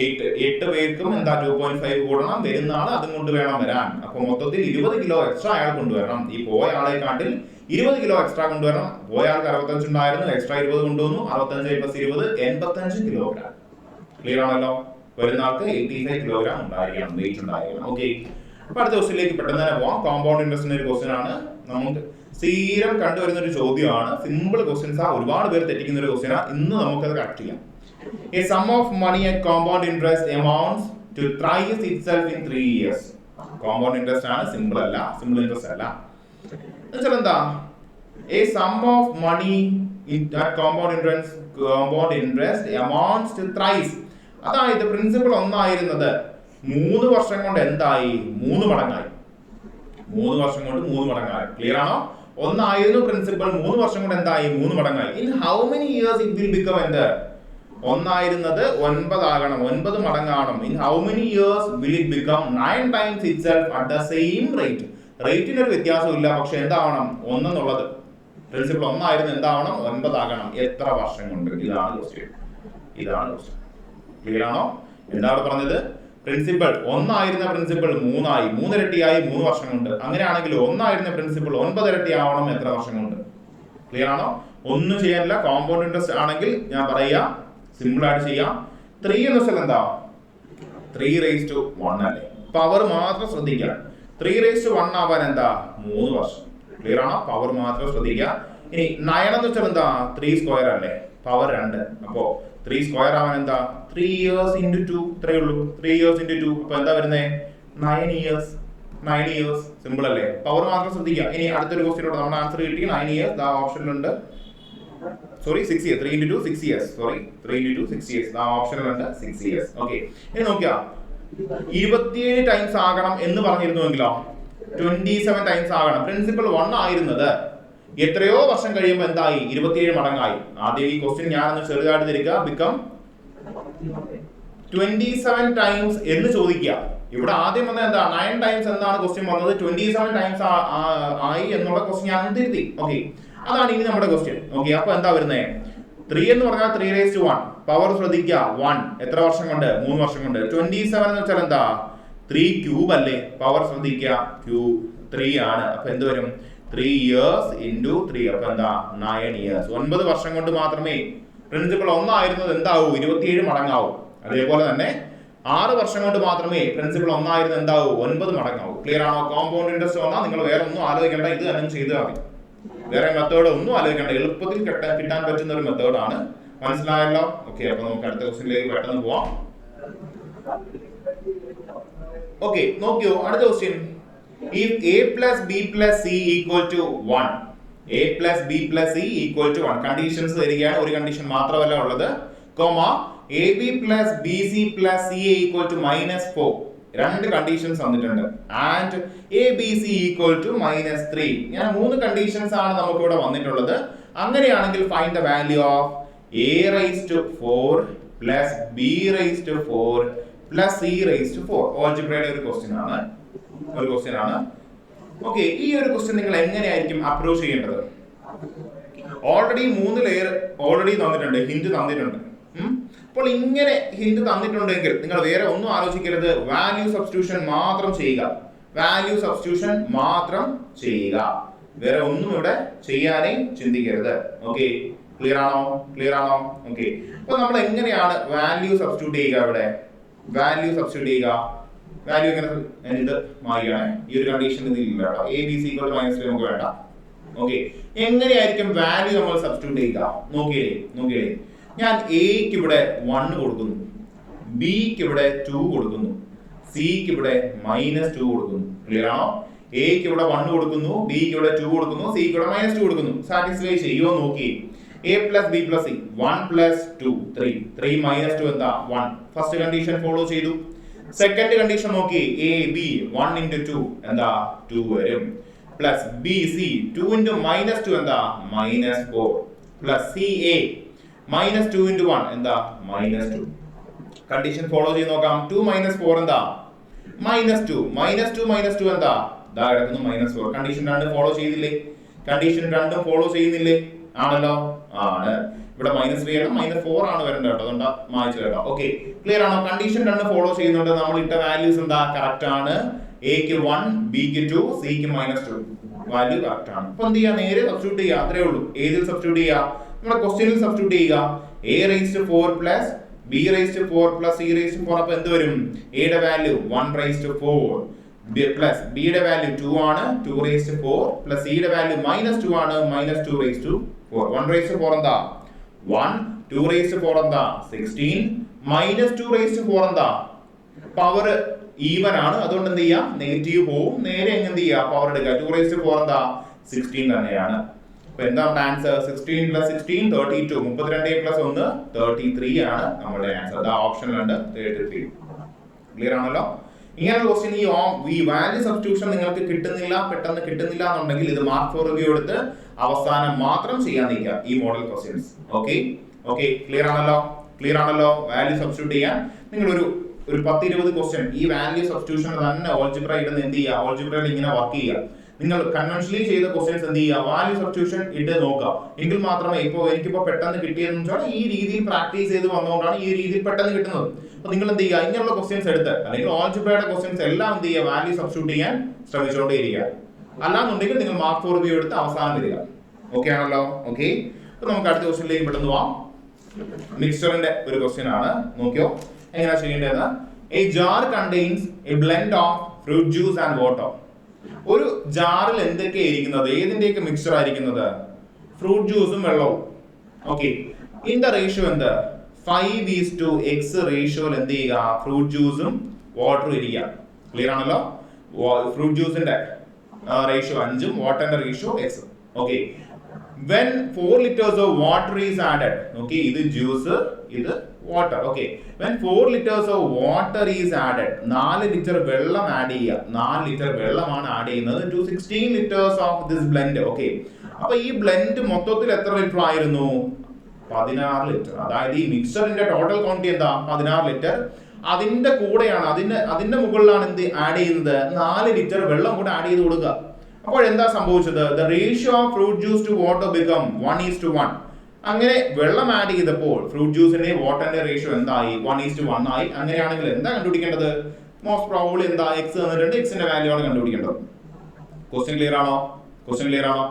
8 പേർക്കും എന്താ? 2.5 കൂടണം. വരുന്ന ആൾ അതും കൊണ്ട് വേണം വരാൻ. അപ്പൊ മൊത്തത്തിൽ 20 കിലോ എക്സ്ട്രാ അയാൾ കൊണ്ടുവരണം. ഈ പോയ ആളെക്കാട്ടിൽ 20 കിലോ എക്സ്ട്രാ കൊണ്ടുവരണം. പോയ ആൾക്ക് 65 ഉണ്ടായിരുന്നു, എക്സ്ട്രാ 20 കൊണ്ടുവന്നു. 65 പ്ലസ് 20 85 കിലോഗ്രാം. ക്ലിയർ ആണല്ലോ? വരുന്ന ആൾക്ക് 85 കിലോഗ്രാം ഉണ്ടായിരിക്കണം, വെയിറ്റ് ഉണ്ടായിരിക്കണം. ഓക്കെ, അപ്പൊ അടുത്ത ക്വസ്റ്റ്യനിലേക്ക് പെട്ടെന്ന് തന്നെ പോവാം. കോമ്പൗണ്ട് ഇൻട്രസ്റ്റിന്റെ ഒരു ക്വസ്റ്റ്യൻ ആണ്. നമുക്ക് സ്ഥിരം കണ്ടുവരുന്ന ഒരു ചോദ്യമാണ്. സിമ്പിൾ ക്വസ്റ്റ്യൻസ് ആ, ഒരുപാട് പേര് തെറ്റിക്കുന്ന ഒരു ക്വസ്റ്റ്യൻ ആണ്. ഇന്ന് നമുക്കത് കറക്റ്റ് ചെയ്യാം. A sum of money at compound interest amounts to thrice itself in 3 years. Compound interest ആണ്, സിമ്പിൾ അല്ല, സിമ്പിൾ ഇൻട്രസ്റ്റ് അല്ല. എന്നുവെച്ചാൽ എന്താ, a sum of money compound interest amounts to thrice. അതായത് പ്രിൻസിപ്പൾ ഒന്നായിരുന്നത് 3 വർഷം കൊണ്ട് എന്തായി? 3 മടങ്ങായി. 3 വർഷം കൊണ്ട് 3 മടങ്ങായി. ക്ലിയർ ആണോ? ഒന്നായിരുന്നു പ്രിൻസിപ്പൾ, 3 വർഷം കൊണ്ട് എന്തായി? 3 മടങ്ങായി. In how many years it will become എന്ത്? ഒന്നായിരുന്നത് 9 ആകണം, 9 മടങ്ങാകണം. In how many years will it become 9 times itself at the same rate. റേറ്റിന് ഒരു വ്യത്യാസമില്ല, പക്ഷെ എന്താവണം? 1 എന്നുള്ളത് പ്രിൻസിപ്പൾ ഒന്നായിരുന്നു, എന്താവണം? 9 ആകണം. എത്ര വർഷം കൊണ്ട്? ഇതാണ് ക്വസ്റ്റ്യൻ. ക്ലിയർ ആണോ? എന്താണ് പറഞ്ഞത്? പ്രിൻസിപ്പൾ ഒന്നായിരുന്ന പ്രിൻസിപ്പൾ 3 ആയി, 3 ഇരട്ടിയായി 3 വർഷം കൊണ്ട്. അങ്ങനെയാണെങ്കിൽ ഒന്നായിരുന്ന പ്രിൻസിപ്പൾ 9 ഇരട്ടി ആവണം എത്ര വർഷം കൊണ്ട്? ക്ലിയർ ആണോ? ഒന്നും ചെയ്യാനില്ല. കോമ്പൗണ്ട് ഇൻട്രസ്റ്റ് ആണെങ്കിൽ ഞാൻ പറയാ, സിമ്പിൾ ആയിട്ട് ചെയ്യാം. 3 എന്ന് വെച്ചാൽ എന്താ? 3:1 അല്ലേ? പവർ മാത്രം ശ്രദ്ധിക്കുക. 3:1 ആവാൻ എന്താ? 3 വർഷം. ക്ലിയർ ആണോ? പവർ മാത്രം ശ്രദ്ധിക്കുക. ഇനി 9 എന്ന് വെച്ചാൽ എന്താ? 3 സ്ക്വയർ അല്ലേ? പവർ 2. അപ്പോ 3 സ്ക്വയർ ആവാൻ എന്താ? 3 years into 2. ഇത്രയേ ഉള്ളൂ. 3 years into 2. അപ്പൊ എന്താ വരുന്നേ? 9 years. സിമ്പിൾ അല്ലേ? പവർ മാത്രം ശ്രദ്ധിക്കുക. ഇനി അടുത്തൊരു ക്വസ്റ്റ്യനോട് നമ്മുടെ ആൻസർ കിട്ടി. 9 years ദാ ഓപ്ഷനിലുണ്ട്. Sorry 6 years. 3 into 2 6 years. Sorry 3 into 2 6 years. ദാ ഓപ്ഷനിലുണ്ട് 6 years. ഓക്കെ. ഇനി നോക്കിയാ 27 ടൈംസ് ആകണം എന്ന് പറഞ്ഞിരുന്നുവെങ്കിലോ 27 ടൈംസ് ആകണം. പ്രിൻസിപ്പൾ 1 ആയിരുന്നത് എത്രയോ വർഷം കഴിയുമ്പോൾ എന്തായി? 27 മടങ്ങായി. ആദ്യം ഈ ക്വസ്റ്റ്യൻ ഞാനൊന്ന് ചെറുതായിട്ട് തിരിക്കുക. ബിക്കം 27 ടൈംസ് എന്ന് ചോദിക്കുക. ഇവിടെ ആദ്യം വന്നത് എന്താ? 9 ടൈംസ് എന്താണ് ക്വസ്റ്റ്യൻ വന്നത്? 27 ടൈംസ് ആയി എന്നുള്ള ക്വസ്റ്റ്യൻ ഞാൻ തിരുത്തി. ഓക്കെ, അതാണ് ഇനി നമ്മുടെ ക്വസ്റ്റ്യൻ. ഓക്കെ, അപ്പൊ എന്താ വരുന്നത്? 3 എന്ന് പറഞ്ഞാൽ 3:1. പവർ ശ്രദ്ധിക്കുക 1. എത്ര വർഷം കൊണ്ട്? 3 വർഷം കൊണ്ട്. 27 എന്ന് വെച്ചാൽ എന്താ? 3 ക്യൂബ് അല്ലേ? പവർ ശ്രദ്ധിക്കുക, ക്യൂബ് 3 ആണ്. അപ്പൊ എന്ത് വരും? 3 years into 3. അപ്പൊ എന്താ? 9 years. 9 വർഷം കൊണ്ട് മാത്രമേ പ്രിൻസിപ്പൾ ഒന്നായിരുന്നത് എന്താവൂ? 27 മടങ്ങാവൂ. അതേപോലെ തന്നെ 6 വർഷം കൊണ്ട് മാത്രമേ പ്രിൻസിപ്പൾ ഒന്നായിരുന്നത് എന്താവൂ? 9 മടങ്ങാവൂ. ക്ലിയർ ആണോ? കോമ്പൗണ്ട് ഇൻട്രസ്റ്റ് വന്നാൽ നിങ്ങൾ വേറെ ഒന്നും ആലോചിക്കേണ്ട, ഇത് തന്നെ ചെയ്താൽ മതി. വേറെ മെത്തേഡ് ഒന്നും ആലോചിക്കേണ്ട, എളുപ്പത്തിൽ കിട്ടാൻ പറ്റുന്ന ഒരു മെത്തേഡാണ്. മനസ്സിലായല്ലോ? ഓക്കെ, അപ്പൊ നമുക്ക് അടുത്ത ക്വസ്റ്റ്യനിലേക്ക് പെട്ടെന്ന് പോവാം. ഓക്കെ, നോക്കിയോ അടുത്ത question. If a plus b plus c equal to 1, a plus b plus c equal to 1, conditions തരികയാണ്. ഒരു കണ്ടീഷൻ മാത്രമല്ല ഉള്ളത്. Comma ab plus bc plus ca equal to -4. 2 conditions തന്നിട്ടുണ്ട്. And abc equal to -3. ഞാൻ 3 conditions ആണ് നമുക്ക് ഇവിടെ വന്നിട്ടുള്ളത്. അങ്ങനെയാണെങ്കിൽ find the value of a raised to 4 plus b raised to 4 plus c raised to 4. ഓൾജിബ്രയുടെ ഒരു ക്വസ്റ്റ്യൻ ആണ്. ഓക്കെ, ഈ ഒരു ക്വസ്റ്റ്യൻ നിങ്ങൾ എങ്ങനെയായിരിക്കും അപ്രോച്ച് ചെയ്യേണ്ടത്? ഓൾറെഡി 3 ലെയർ ഓൾറെഡി തന്നിട്ടുണ്ട്, ഹിന്റ് തന്നിട്ടുണ്ട്. അപ്പോൾ ഇങ്ങനെ ഹിന്റ് തന്നിട്ടുണ്ടെങ്കിൽ നിങ്ങൾ വേറെ ഒന്നും ആലോചിക്കരുത്. വാല്യൂ സബ്സ്റ്റിറ്റ്യൂഷൻ മാത്രം ചെയ്യുക. വേറെ ഒന്നും ഇവിടെ ചെയ്യാനേ ചിന്തിക്കരുത്. ഓക്കെ, ക്ലിയർ ആണോ? ഓക്കെ, അപ്പൊ നമ്മൾ എങ്ങനെയാണ് വാല്യൂ സബ്സ്റ്റിറ്റ്യൂട്ട് ചെയ്യുക? ഇവിടെ വാല്യൂ എങ്ങനെ? ഇത് മാറിയാണ്. ഈ ഒരു കണ്ടീഷൻ ഇതില്ല. എ ബി സി -3 നമുക്ക് വേണ്ട. ഓക്കെ, എങ്ങനെയായിരിക്കും വാല്യൂ നമ്മൾ സബ്സ്റ്റിറ്റ്യൂട്ട് ചെയ്യുക? നോക്കിയേ ഞാൻ എക്ക് ഇവിടെ 1 കൊടുക്കുന്നു, ബിക്ക് ഇവിടെ 2 കൊടുക്കുന്നു, സിക്ക് ഇവിടെ -2 കൊടുക്കുന്നു. ക്ലിയർ ആണോ? എക്ക് ഇവിടെ 1 കൊടുക്കുന്നു, ബിക്ക് ഇവിടെ 2 കൊടുക്കുന്നു, സിക്ക് ഇവിടെ -2 കൊടുക്കുന്നു. സാറ്റിസ്ഫൈ ചെയ്യുമോ നോക്കി. a plus b plus c 1 plus 2 3 3 -2 എന്താ? 1. ഫസ്റ്റ് കണ്ടീഷൻ ഫോളോ ചെയ്തു. സെക്കൻഡ് കണ്ടീഷൻ നോക്കി. a b 1 into 2 എന്താ? 2 വരും. പ്ലസ് b c 2 into -2 എന്താ? -4. പ്ലസ് c a -2 into 1 എന്താ? -2. കണ്ടീഷൻ ഫോളോ ചെയ്ത് നോക്കാം. 2 - 4 എന്താ? -2. -2 എന്താ? ദാ കിടക്കുന്നു -4. കണ്ടീഷൻ 2 ഫോളോ ചെയ്തില്ലേ? കണ്ടീഷൻ 2 ഫോളോ ചെയ്യുന്നില്ലേ? ആണല്ലോ, ആണ്. ഇവിടെ -3 ആണ്, -4 ആണ് വരേണ്ടത് കേട്ടോ. അതുകൊണ്ട് മായ്ച്ചു കേട്ടോ. ഓക്കെ, ക്ലിയർ ആണോ? കണ്ടീഷൻ 2 ഫോളോ ചെയ്യുന്നുണ്ട്. നമ്മൾ ഇട്ട വാല്യൂസ് എന്താ? കറക്റ്റ് ആണ്. എക്ക് 1, ബിക്ക് 2, സിക്ക് -2. വാല്യൂ കറക്റ്റ് ആണ്. അപ്പൊ എന്ത് ചെയ്യാ? നേരെ സബ്സ്റ്റിറ്റ്യൂട്ട് ചെയ്യുക. അത്രേ ഉള്ളൂ. ഏതിൽ സബ്സ്റ്റിറ്റ്യൂട്ട് ചെയ്യുക? നമ്മുടെ ക്വസ്റ്റ്യനിൽ സബ്സ്റ്റിറ്റ്യൂട്ട് ചെയ്യുക. a raised to 4 plus b raised to 4 plus c raised to 4. അപ്പൊ എന്ത് വരും? a യുടെ value 1 raised to 4 plus b യുടെ വാല്യൂ 2 ആണ്, 2 raised to 4 പ്ലസ് c യുടെ വാല്യൂ -2 ആണ്, -2 raised to 4. 1 raised to 4 എന്താ? 1. 2 raised to 4 എന്താ? 16. -2 raised to 4 എന്താ? പവർ ഈവൻ ആണ്, അതുകൊണ്ട് എന്ത് ചെയ്യാം, നെഗറ്റീവ് പോവും, നേരെ എന്ത് ചെയ്യുക, പവർ എടുക്കുക. 2⁴ എന്താ 16 തന്നെയാണ്. അപ്പൊ എന്താ നമ്മുടെ ആൻസർ? 16 + 16 32, 32 + 1 33 ആണ് നമ്മുടെ ആൻസർ. അതാ ഓപ്ഷനിലുണ്ട് 33. ക്ലിയർ ആണല്ലോ? ഇങ്ങനെ ക്വസ്റ്റ്യൻ ഈ വാല്യൂ സബ്സ്റ്റിറ്റ്യൂഷൻ നിങ്ങൾക്ക് പെട്ടെന്ന് കിട്ടുന്നില്ല എന്നുണ്ടെങ്കിൽ ഇത് മാർക്ക് ഫോർ റിവ്യൂ എടുത്ത് അവസാനം മാത്രം ചെയ്യാൻ നിൽക്കുക ഈ മോഡൽ ക്വസ്റ്റ്യൻസ്. ഓക്കെ ക്ലിയർ ആണല്ലോ? വാല്യൂ സബ്സ്റ്റിറ്റ്യൂട്ട് ചെയ്യാൻ നിങ്ങൾ ഒരു 10-20 ക്വസ്റ്റ്യൻ ഈ വാല്യൂ സബ്സ്റ്റിറ്റ്യൂഷൻ തന്നെ ഓൾജിബ്ര ഇടുന്ന എന്ത് ചെയ്യുക, ഓൾജിബ്രയിൽ ഇങ്ങനെ വർക്ക് ചെയ്യുക. നിങ്ങൾ കൺവെൻഷനലി ചെയ്ത ക്വസ്റ്റ്യൻസ് എന്ത് ചെയ്യുക, വാല്യൂ സബ്സ്റ്റിറ്റ്യൂഷൻ ഇട്ട് നോക്കുക. എങ്കിൽ മാത്രമേ എനിക്കിപ്പോ പെട്ടെന്ന് കിട്ടിയതെന്ന് വെച്ചാൽ ഈ രീതിയിൽ പ്രാക്ടീസ് ചെയ്ത് വന്നുകൊണ്ടാണ് ഈ രീതിയിൽ പെട്ടെന്ന് കിട്ടുന്നത്. അപ്പൊ നിങ്ങൾ എന്ത് ചെയ്യുക, ഇങ്ങനെയുള്ള ക്വസ്റ്റ്യൻസ് എടുത്ത് അല്ലെങ്കിൽ ഓൾജിബ്രയുടെ ക്വസ്റ്റ്യൻസ് എല്ലാം എന്ത് ചെയ്യുക, വാല്യൂ സബ്സ്റ്റിറ്റ്യൂട്ട് ചെയ്യാൻ ശ്രമിച്ചുകൊണ്ടേയിരിക്കുക. അല്ലാന്നുണ്ടെങ്കിൽ നിങ്ങൾ മാർക്ക് ഫോർ റിവ്യൂ എടുത്ത് അവസാനം വരിക. ഓക്കെ ആണല്ലോ? ഓക്കെ, അപ്പൊ നമുക്ക് അടുത്ത ക്വസ്റ്റ്യനിലേക്ക് പെട്ടെന്ന് പോവാം. മിക്സ്ചറിന്റെ ഒരു ക്വസ്റ്റ്യൻ ആണ്, നോക്കിയോ എങ്ങനെയാ ചെയ്യേണ്ടത്. A jar contains A blend of fruit juice and water. ഒരു ജാറിൽ എന്തൊക്കെയാണ് ഇരിക്കുന്നത്, ഏതിന്റെയൊക്കെ മിക്സ്ചർ ആയിരിക്കുന്നത്, ഫ്രൂട്ട് ജ്യൂസും വെള്ളവും. ഓക്കെ, ഇൻ ദ റേഷ്യോ എന്ത്, 5:x റേഷ്യോയിൽ എന്ത് ചെയ്യുക, ഫ്രൂട്ട് ജ്യൂസും വാട്ടറും ഇരിക്കുക. ക്ലിയർ ആണല്ലോ? ഫ്രൂട്ട് ജ്യൂസിന്റെ റേഷ്യോ 5ഉം വാട്ടറിന്റെ ratio x. Okay, when 4 liters of water is added, okay, ഇത് ജ്യൂസ് ഇത് water. Okay, when 4 liters of water is added, 4 litre വെള്ളം ആഡ് ചെയ്യുക, 4 ലിറ്റർ വെള്ളമാണ് ആഡ് ചെയ്യുന്നത്, to 16 liters of this blend. Okay, അപ്പൊ ഈ ബ്ലെൻഡ് മൊത്തത്തിൽ എത്ര ലിറ്റർ ആയിരുന്നു, 16 ലിറ്റർ. അതായത് ഈ മിക്സറിന്റെ ടോട്ടൽ ക്വാണ്ടിറ്റി എന്താ, 16 ലിറ്റർ. അതിന്റെ കൂടെയാണ് അതിന്റെ മുകളിലാണ് എന്ത് ആഡ് ചെയ്യുന്നത്, 4 ലിറ്റർ വെള്ളം കൂടെ ആഡ് ചെയ്ത് കൊടുക്കുക. അപ്പോൾ എന്താ സംഭവിച്ചത്, the ratio of fruit juice to water become 1:1. അങ്ങനെ വെള്ളം ആഡ് ചെയ്തപ്പോൾ ഫ്രൂട്ട് ജ്യൂസിന്റെ വാട്ടറിന്റെ റേഷ്യോ എന്തായി, 1:1 ആയി. അങ്ങനെയാണെങ്കിൽ എന്താ കണ്ടുപിടിക്കേണ്ടത്, മോസ്റ്റ് പ്രോബബ്ലി എന്താ, x തന്നിട്ടുണ്ട്, x ന്റെ വാല്യൂ ആണ് കണ്ടുപിടിക്കേണ്ടത്. ക്വസ്റ്റ്യൻ ക്ലിയർ ആണോ?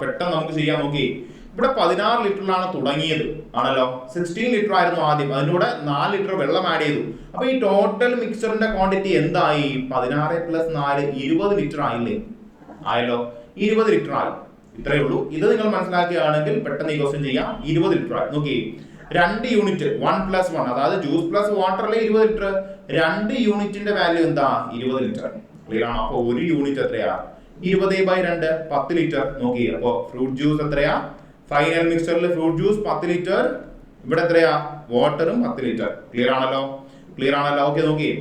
പെട്ടെന്ന് നമുക്ക് ചെയ്യാൻ നോക്കി. ഇവിടെ 16 ലിറ്ററിലാണ് തുടങ്ങിയത് ആണല്ലോ, 16 ലിറ്റർ ആയിരുന്നു ആദ്യം, അതിലൂടെ 4 ലിറ്റർ വെള്ളം ആഡ് ചെയ്തു. അപ്പൊ ഈ ടോട്ടൽ മിക്സറിന്റെ ക്വാണ്ടിറ്റി എന്തായി, 16 + 4 20 ലിറ്റർ ആയല്ലോ, 20 ലിറ്റർ ആയി. ഇത്രയേ ഉള്ളൂ. ഇത് നിങ്ങൾ മനസ്സിലാക്കുകയാണെങ്കിൽ പെട്ടെന്ന് ഈ ക്വസ്റ്റ്യൻ ചെയ്യാം. 20 ലിറ്റർ ആയി. നോക്കി, 2 യൂണിറ്റ് 1 + 1, അതായത് ജ്യൂസ് പ്ലസ് വാട്ടറിലെ 20 ലിറ്റർ. 2 യൂണിറ്റിന്റെ വാല്യൂ എന്താ, 20 ലിറ്റർ. ക്ലിയർ ആണോ? അപ്പൊ 1 യൂണിറ്റ് എത്രയാ, 20/2 10 ലിറ്റർ. നോക്കി, അപ്പൊ ഫ്രൂട്ട് ജ്യൂസ് എത്രയാ, ഫൈനൽ മിക്സ്ചറിൽ ഫ്രൂട്ട് ജ്യൂസ് 10 ലിറ്റർ, ഇവിടെ എത്രയാ, വാട്ടറും 10 ലിറ്റർ. ക്ലിയർ ആണല്ലോ? ഓക്കെ, നോക്കി,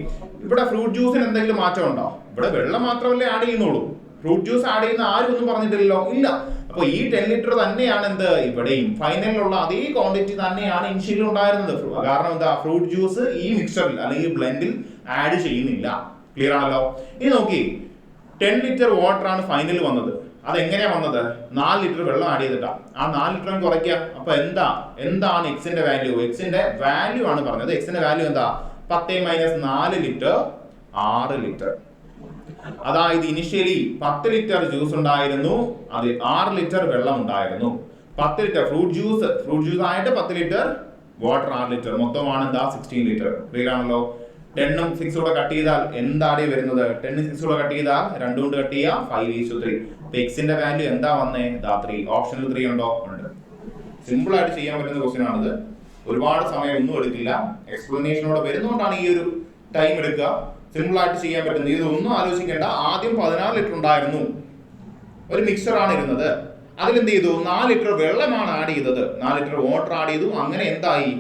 ഇവിടെ ഫ്രൂട്ട് ജ്യൂസിന് എന്തെങ്കിലും മാറ്റം ഉണ്ടോ, ഇവിടെ വെള്ളം മാത്രമല്ലേ ആഡ് ചെയ്യുന്നുള്ളൂ, ഫ്രൂട്ട് ജ്യൂസ് ആഡ് ചെയ്യുന്ന ആരും ഒന്നും പറഞ്ഞിട്ടില്ലല്ലോ, ഇല്ല. അപ്പൊ ഈ 10 ലിറ്റർ തന്നെയാണ് എന്ത്, ഇവിടെയും ഫൈനലിലുള്ള അതേ ക്വാണ്ടിറ്റി തന്നെയാണ് ഇനിഷ്യലി ഉണ്ടായിരുന്നത്. കാരണം എന്താ, ഫ്രൂട്ട് ജ്യൂസ് ഈ മിക്സറിൽ അല്ലെങ്കിൽ ബ്ലെൻഡിൽ ആഡ് ചെയ്യുന്നില്ല. ക്ലിയർ ആണല്ലോ? ഇനി നോക്കി, 10 ലിറ്റർ വാട്ടർ ആണ് ഫൈനൽ വന്നത്. അതെങ്ങനെയാ വന്നത്, 4 ലിറ്റർ വെള്ളം ആഡ് ചെയ്തിട്ടാ. ആ 4 ലിറ്ററും കുറയ്ക്കുക. അപ്പൊ എന്താണ് എക്സിന്റെ വാല്യൂ, എക്സിന്റെ വാല്യൂ ആണ് പറഞ്ഞത്. എക്സിന്റെ വാല്യൂ എന്താ, 10 - 4 ലിറ്റർ 6 ലിറ്റർ. അതായത് ഇനിഷ്യലി 10 ലിറ്റർ ജ്യൂസ് ഉണ്ടായിരുന്നു, അത് 6 ലിറ്റർ വെള്ളം ഉണ്ടായിരുന്നു. 10 ലിറ്റർ ഫ്രൂട്ട് ജ്യൂസ് ആയിട്ട് 10 ലിറ്റർ വാട്ടർ 6 ലിറ്റർ, മൊത്തമാണ് എന്താ 16 ലിറ്റർ. ക്ലിയർ ആണല്ലോ? 10ഉം 6 കൂടെ കട്ട് ചെയ്താൽ എന്താണ് വരുന്നത്, 10ഉം 6 കൂടെ കട്ട് ചെയ്താൽ 2 കൊണ്ട് കട്ട് ചെയ്യാം, 5:3. അപ്പൊ എക്സിന്റെ വാല്യൂ എന്താ വന്നേ, 3. ഓപ്ഷനിൽ 3 ഉണ്ടോ? ഉണ്ട്. സിമ്പിൾ ആയിട്ട് ചെയ്യാൻ പറ്റുന്ന ക്വസ്റ്റ്യൻ ആണിത്. ഒരുപാട് സമയം ഒന്നും എടുക്കില്ല, എക്സ്പ്ലനേഷനോടെ വരുന്നതുകൊണ്ടാണ് ഈ ഒരു ടൈം എടുക്കുക. സിമ്പിൾ ആയിട്ട് ചെയ്യാൻ പറ്റുന്നത്. ഇതൊന്നും ആലോചിക്കേണ്ട. ആദ്യം 16 ലിറ്റർ ഉണ്ടായിരുന്നു, ഒരു മിക്സർ ആണ് ഇരുന്നത്, അതിലെന്ത് ചെയ്തു, 4 ലിറ്റർ വെള്ളമാണ് ആഡ് ചെയ്തത്, 4 ലിറ്റർ വാട്ടർ ആഡ് ചെയ്തു. അങ്ങനെ എന്തായി,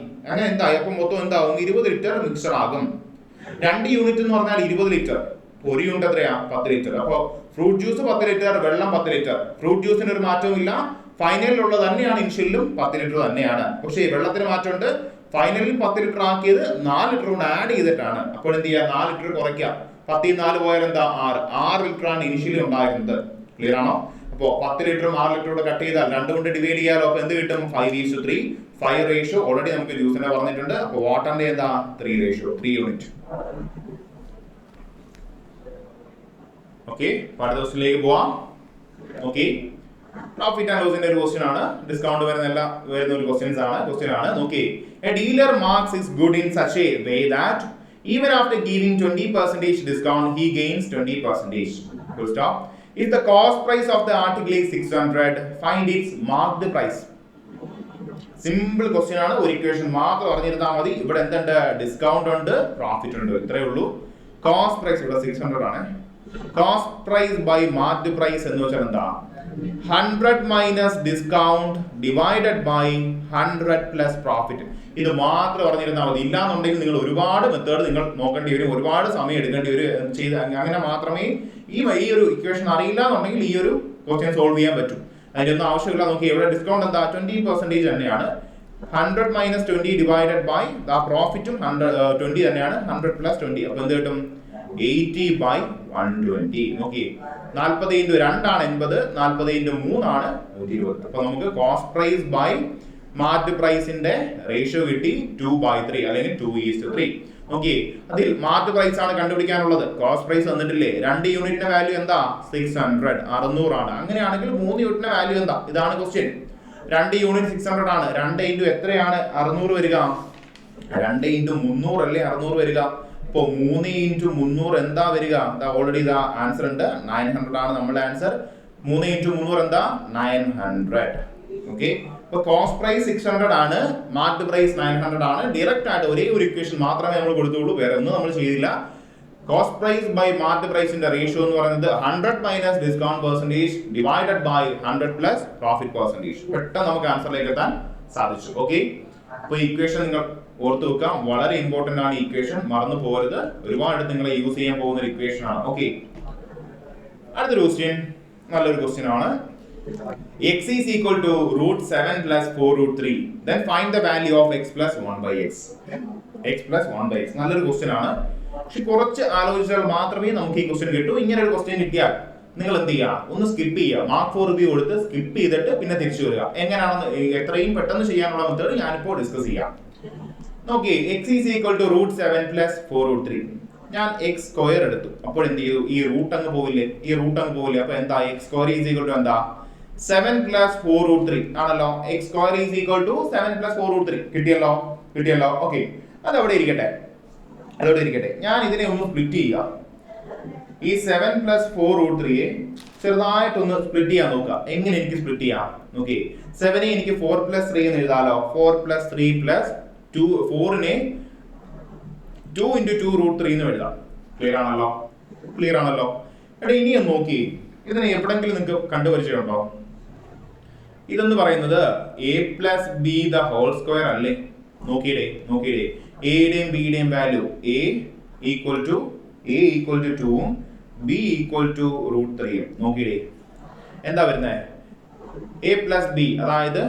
അപ്പൊ മൊത്തം എന്താവും, 20 ലിറ്റർ മിക്സർ ആകും. 2 യൂണിറ്റ് എന്ന് പറഞ്ഞാൽ 20 ലിറ്റർ, 1 യൂണിറ്റ് എത്രയാ, 10 ലിറ്റർ. അപ്പൊ ഫ്രൂട്ട് ജ്യൂസ് 10 ലിറ്റർ, വെള്ളം 10 ലിറ്റർ. ഫ്രൂട്ട് ജ്യൂസിന് ഒരു മാറ്റവും ഇല്ല, ഫൈനലിലുള്ള തന്നെയാണ്, ഇനിഷ്യലിലും 10 ലിറ്റർ തന്നെയാണ്. പക്ഷേ വെള്ളത്തിന് മാറ്റമുണ്ട്. ഫൈനലിൽ 10 ലിറ്റർ ആക്കിയത് 4 ലിറ്റർ കൊണ്ട് ആഡ് ചെയ്തിട്ടാണ്. അപ്പോൾ എന്ത് ചെയ്യുക, 4 ലിറ്റർ കുറയ്ക്കാം. 10 ൽ 4 പോയാൽ എന്താ, 6 ലിറ്റർ ആണ് ഇനിഷ്യലി ഉണ്ടായിരുന്നത്. ക്ലിയർ ആണോ? അപ്പോൾ 10 ലിറ്ററും 6 ലിറ്ററോട് കട്ട് ചെയ്താൽ 2 കൊണ്ട് ഡിവൈഡ് ചെയ്യാലോ. അപ്പൊ എന്ത് കിട്ടും, 5:3. 5 റേഷ്യോ ഓൾറെഡി നമുക്ക് ജ്യൂസിനെ പറഞ്ഞിട്ടുണ്ട്. അപ്പൊ വാട്ടറിന്റെ എന്താ, 3 റേഷ്യോ, 3 യൂണിറ്റ്. ഓക്കെ, അടുത്ത ക്വസ്റ്റ്യനിലേക്ക് പോവാം. ഓക്കെ, പ്രോഫിറ്റ് ആൻഡ് ലോസിന്റെ ഒരു ക്വസ്റ്റ്യൻ ആണ്. ഡിസ്കൗണ്ട് വരുന്ന ഒരു ക്വസ്റ്റ്യൻ ആണ്. നോക്കി, A dealer marks is good in such a way that even after giving 20% discount he gains 20%. Full stop. If the cost price of the article is 600, find its marked price. Simple question ആണ്. ഒരു equation മാത്രം അറിഞ്ഞിരുന്നാൽ മതി. ഇവിടെ എന്തുണ്ട്, discount ഉണ്ട്, profit ഉണ്ട്, ഇത്രയേ ഉള്ളൂ. കോസ്റ്റ് പ്രൈസ് ഇവിടെ 600 ആണ്. Cost price by market price എന്ന് വെച്ചാൽ എന്താ? 100 minus discount divided by 100 plus profit. ഇത് മാത്രം അറിഞ്ഞിരുന്നാൽ മതി. ഇല്ലാന്നുണ്ടെങ്കിൽ നിങ്ങൾ ഒരുപാട് മെത്തേഡ് നിങ്ങൾ നോക്കേണ്ടി വരും, ഒരുപാട് സമയം എടുക്കേണ്ടി വരും ചെയ്ത്. അങ്ങനെ മാത്രമേ ഈ ഒരു ഇക്വേഷൻ അറിയില്ല എന്നുണ്ടെങ്കിൽ ഈ ഒരു ക്വസ്റ്റ്യൻ സോൾവ് ചെയ്യാൻ പറ്റും. അതിന്റെ ഒന്നും ആവശ്യമില്ല. നോക്കി ഇവിടെ ഡിസ്കൗണ്ട് എന്താ? 20% തന്നെയാണ്. 100 മൈനസ് 20 ഡിവൈഡഡ് ബൈ പ്രോഫിറ്റും 20 തന്നെയാണ്. 100 പ്ലസ് 20 അപ്പൊ എന്ത് കിട്ടും? 80 ബൈ 120. നോക്കി 40 × 2 ആണ് 80, 40 × 3 ആണ് 120. അപ്പൊ നമുക്ക് കോസ്റ്റ് പ്രൈസ് ബൈ മാർക്കറ്റ് പ്രൈസിന്റെ റേഷ്യോ കിട്ടി 2/3 അല്ലെങ്കിൽ 2:3. നോക്കി അതിൽ മാർക്കറ്റ് പ്രൈസ് ആണ് കണ്ടുപിടിക്കാനുള്ളത്. Cost price തന്നിട്ടില്ലേ? 2 യൂണിറ്റിന്റെ വാല്യൂ എന്താ? 600 600 ആണ്. അങ്ങനെയാണെങ്കിൽ 3 യൂണിറ്റിന്റെ വാല്യൂ എന്താ? ഇതാണ് ക്വസ്റ്റ്യൻ. 2 യൂണിറ്റ് 600 ആണ്. 2 × എത്രയാണ് 600 വരിക? 2 × 300 അല്ലേ 600 വരിക. അപ്പൊ 3 × 300 എന്താ വരിക? ഓൾറെഡി ഇതാ ആൻസർ ഉണ്ട്. 900 ആണ് നമ്മുടെ ആൻസർ. 3 × 300 എന്താ? 900. ഓക്കെ. അപ്പൊ കോസ്റ്റ് പ്രൈസ് 600 ആണ്, മാർക്കറ്റ് പ്രൈസ് 900 ആണ്. ഡയറക്റ്റ് ആയിട്ട് ഒരേ ഒരു ഇക്വേഷൻ മാത്രമേ നമ്മൾ കൊടുത്തുള്ളൂ, വേറെ ഒന്നും നമ്മൾ ചെയ്തില്ല. കോസ്റ്റ് പ്രൈസ് ബൈ മാർക്കറ്റ് പ്രൈസിന്റെ റേഷ്യോ എന്ന് പറയുന്നത് 100 minus discount percentage divided by 100 plus profit percentage. പെട്ടെന്ന് നമുക്ക് ആൻസറിലേക്ക് എത്താൻ സാധിച്ചു. ഓക്കെ. അപ്പൊ ഇക്വേഷൻ നിങ്ങൾ ഓർത്ത് വെക്കാം. വളരെ ഇമ്പോർട്ടന്റ് ആണ് ഈ ഇക്വേഷൻ, മറന്നു പോകരുത്. ഒരുപാട് നിങ്ങളെ യൂസ് ചെയ്യാൻ പോകുന്ന ഒരു ഇക്വേഷൻ ആണ്. ഓക്കെ. അടുത്തൊരു ക്വസ്റ്റ്യൻ, നല്ലൊരു ക്വസ്റ്റ്യൻ ആണ്. x is equal to √7 plus 4√3. Then find the value of x plus 1/x. x plus 1/x. നല്ലൊരു ക്വസ്റ്റ്യൻ ആണ്. പക്ഷെ കുറച്ച് ആലോചിച്ചാൽ മാത്രമേ നമുക്ക് ഈ ക്വസ്റ്റ്യൻ കിട്ടൂ. ഇങ്ങനെ ഒരു ക്വസ്റ്റ്യൻ കിട്ടിയാൽ നിങ്ങൾ എന്ത് ചെയ്യുക? ഒന്ന് സ്കിപ്പ് ചെയ്യുക. മാർക്ക് ഫോർ റിവ്യൂ കൊടുത്ത് സ്കിപ്പ് ചെയ്തിട്ട് പിന്നെ തിരിച്ചു വരിക. എങ്ങനെയാണെന്ന് എത്രയും പെട്ടെന്ന് ചെയ്യാനുള്ള മെത്തേഡ് ഞാനിപ്പോൾ ഡിസ്കസ് ചെയ്യാം. നോക്കി, x is equal to √7 plus 4√3. ഞാൻ x സ്ക്വയർ എടുത്തു. അപ്പോൾ എന്ത് ചെയ്തു? ഈ റൂട്ട് അങ്ങ് പോവില്ലേ? അപ്പൊ എന്താ? x square is equal to എന്താ? 7 plus 4√3 ആണല്ലോ. x square is equal to 7 plus 4√3. കിട്ടിയല്ലോ. ഓക്കെ. അതവിടെ ഇരിക്കട്ടെ. ഞാൻ ഇതിനെ ഒന്ന് സ്പ്ലിറ്റ് ചെയ്യാം. ഈ 7 plus 4√3 ചെറുതായിട്ടൊന്ന് സ്പ്ലിറ്റ് ചെയ്യാൻ നോക്കുക. എങ്ങനെ എനിക്ക് സ്പ്ലിറ്റ് ചെയ്യാം? നോക്കി, 7 എനിക്ക് 4 plus 3 എന്ന് എഴുതാലോ. 4 plus 3 plus 2, 4 2 × 2√3 എന്ന് എഴുതാം. ക്ലിയർ ആണല്ലോ. എടാ ഇനിയൊന്ന് നോക്കി, ഇതിനെ എപ്പോഴെങ്കിലും നിങ്ങൾക്ക് കണ്ടുപരിചയമുണ്ടോ? ഇതെന്ന് പറയുന്നത് a plus b the whole square അല്ലേ? നോക്കിയിടേ എയുടെയും ബിയുടെയും വാല്യൂ a equal to 2 ഉം b equal to √3 ഉം. നോക്കിയിടേ എന്താ വരുന്നത്? a plus b അതായത്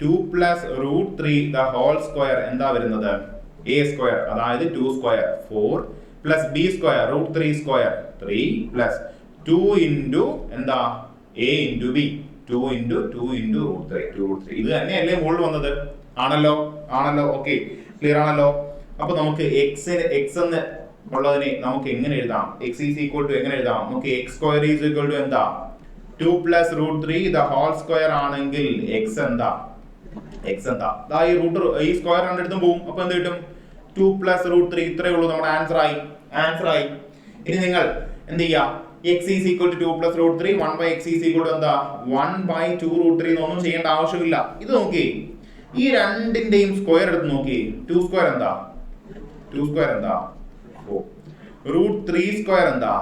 2 plus √3 the whole square എന്താ വരുന്നത്? a square അതായത് 2 square 4 plus b square √3 square 3 plus 2 into എന്താ? a into b 2 into √3. ഇത് തന്നെയല്ലേ മുകളിൽ വന്നത്? ആണല്ലോ. ഓക്കെ, ക്ലിയർ ആണല്ലോ. അപ്പൊ നമുക്ക് x എന്ന് ഉള്ളതിനെ നമുക്ക് എങ്ങനെ എഴുതാം? x is equal to എങ്ങനെ എഴുതാം? നമുക്ക് x square is equal to എന്താ? 2 plus √3 the whole square ആണെങ്കിൽ x എന്താ? ഈ സ്ക്വയർ രണ്ടിടത്തും പോവും. അപ്പൊ എന്ത് കിട്ടും? 2 plus √3. ഇത്രയേ ഉള്ളൂ, നമ്മുടെ ആൻസർ ആയി. ഇനി നിങ്ങൾ എന്ത് ചെയ്യാം? x is equal to 2 plus √3, 1/x is equal to എന്താ? 1/2√3 എന്നൊന്നും ചെയ്യേണ്ട ആവശ്യമില്ല. ഇത് നോക്കി, ഈ രണ്ടിന്റെയും സ്ക്വയർ എടുത്ത് നോക്കി. 2 സ്ക്വയർ എന്താ? 4. √3 സ്ക്വയർ എന്താ?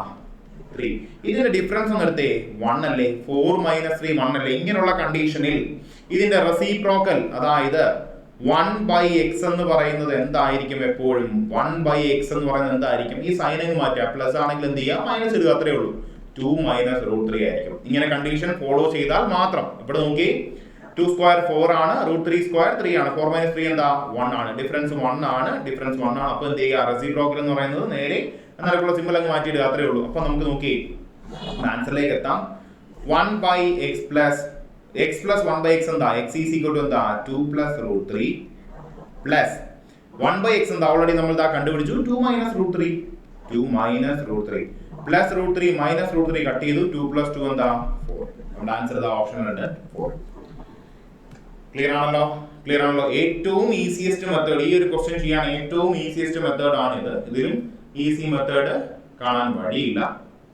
3. ഇതിന്റെ ഡിഫറൻസ് ഒന്ന് എടുത്തേ. 1 അല്ലേ? 4 - 3 1 അല്ലേ? ഇങ്ങനെയുള്ള കണ്ടീഷനിൽ ഇതിന്റെ റെസിപ്രോക്കൽ അതായത് 1/x എന്ന് പറയുന്നത് എന്തായിരിക്കും? എപ്പോഴും 1/x എന്ന് പറയുന്നത് എന്തായിരിക്കും? ഈ സൈൻ അങ്ങ് മാറ്റുക. പ്ലസ് ആണെങ്കിൽ എന്ത് ചെയ്യുക? മൈനസ് ഇടുക. അത്രേ ഉള്ളൂ. 2 - √3 ആയിരിക്കും. ഇങ്ങനെ കണ്ടീഷൻ ഫോളോ ചെയ്താൽ മാത്രം. ഇവിടെ നോക്കി, 2 സ്ക്വയർ 4 ആണ്, √3 സ്ക്വയർ 3 ആണ്. 4 - 3 എന്താ? 1 ആണ്. ഡിഫറൻസ് 1 ആണ്. അപ്പൊ എന്ത് ചെയ്യുക? റെസിപ്രോക്കൽ എന്ന് പറയുന്നത് നേരെ എന്നാലുള്ള സിമ്പിൾ അങ്ങ് മാറ്റിയിടുക. അത്രേ ഉള്ളൂ. അപ്പൊ നമുക്ക് നോക്കി ആൻസറിലേക്ക് എത്താം. 1/x plus 1/x എന്താ? x is equal to എന്താ? 2 plus √3 plus 1/x എന്താ? ഓൾറെഡി നമ്മൾ ഇതാ കണ്ടുപിടിച്ചു. 2 - √3 plus √3 minus √3 കട്ട് ചെയ്തു. 2 plus 2 എന്താ? 4. നമ്മുടെ ആൻസർ ഇതാ ഓപ്ഷൻ 4. ക്ലിയർ ആണല്ലോ. ഏറ്റവും ഈസിയസ്റ്റ് മെത്തേഡ്, ഈ ഒരു ക്വസ്റ്റ്യൻ ചെയ്യാൻ ഏറ്റവും ഈസിയസ്റ്റ് മെത്തേഡ് ആണ് ഇത്. ഇതിലും ഈസി മെത്തേഡ് കാണാൻ വഴിയില്ല.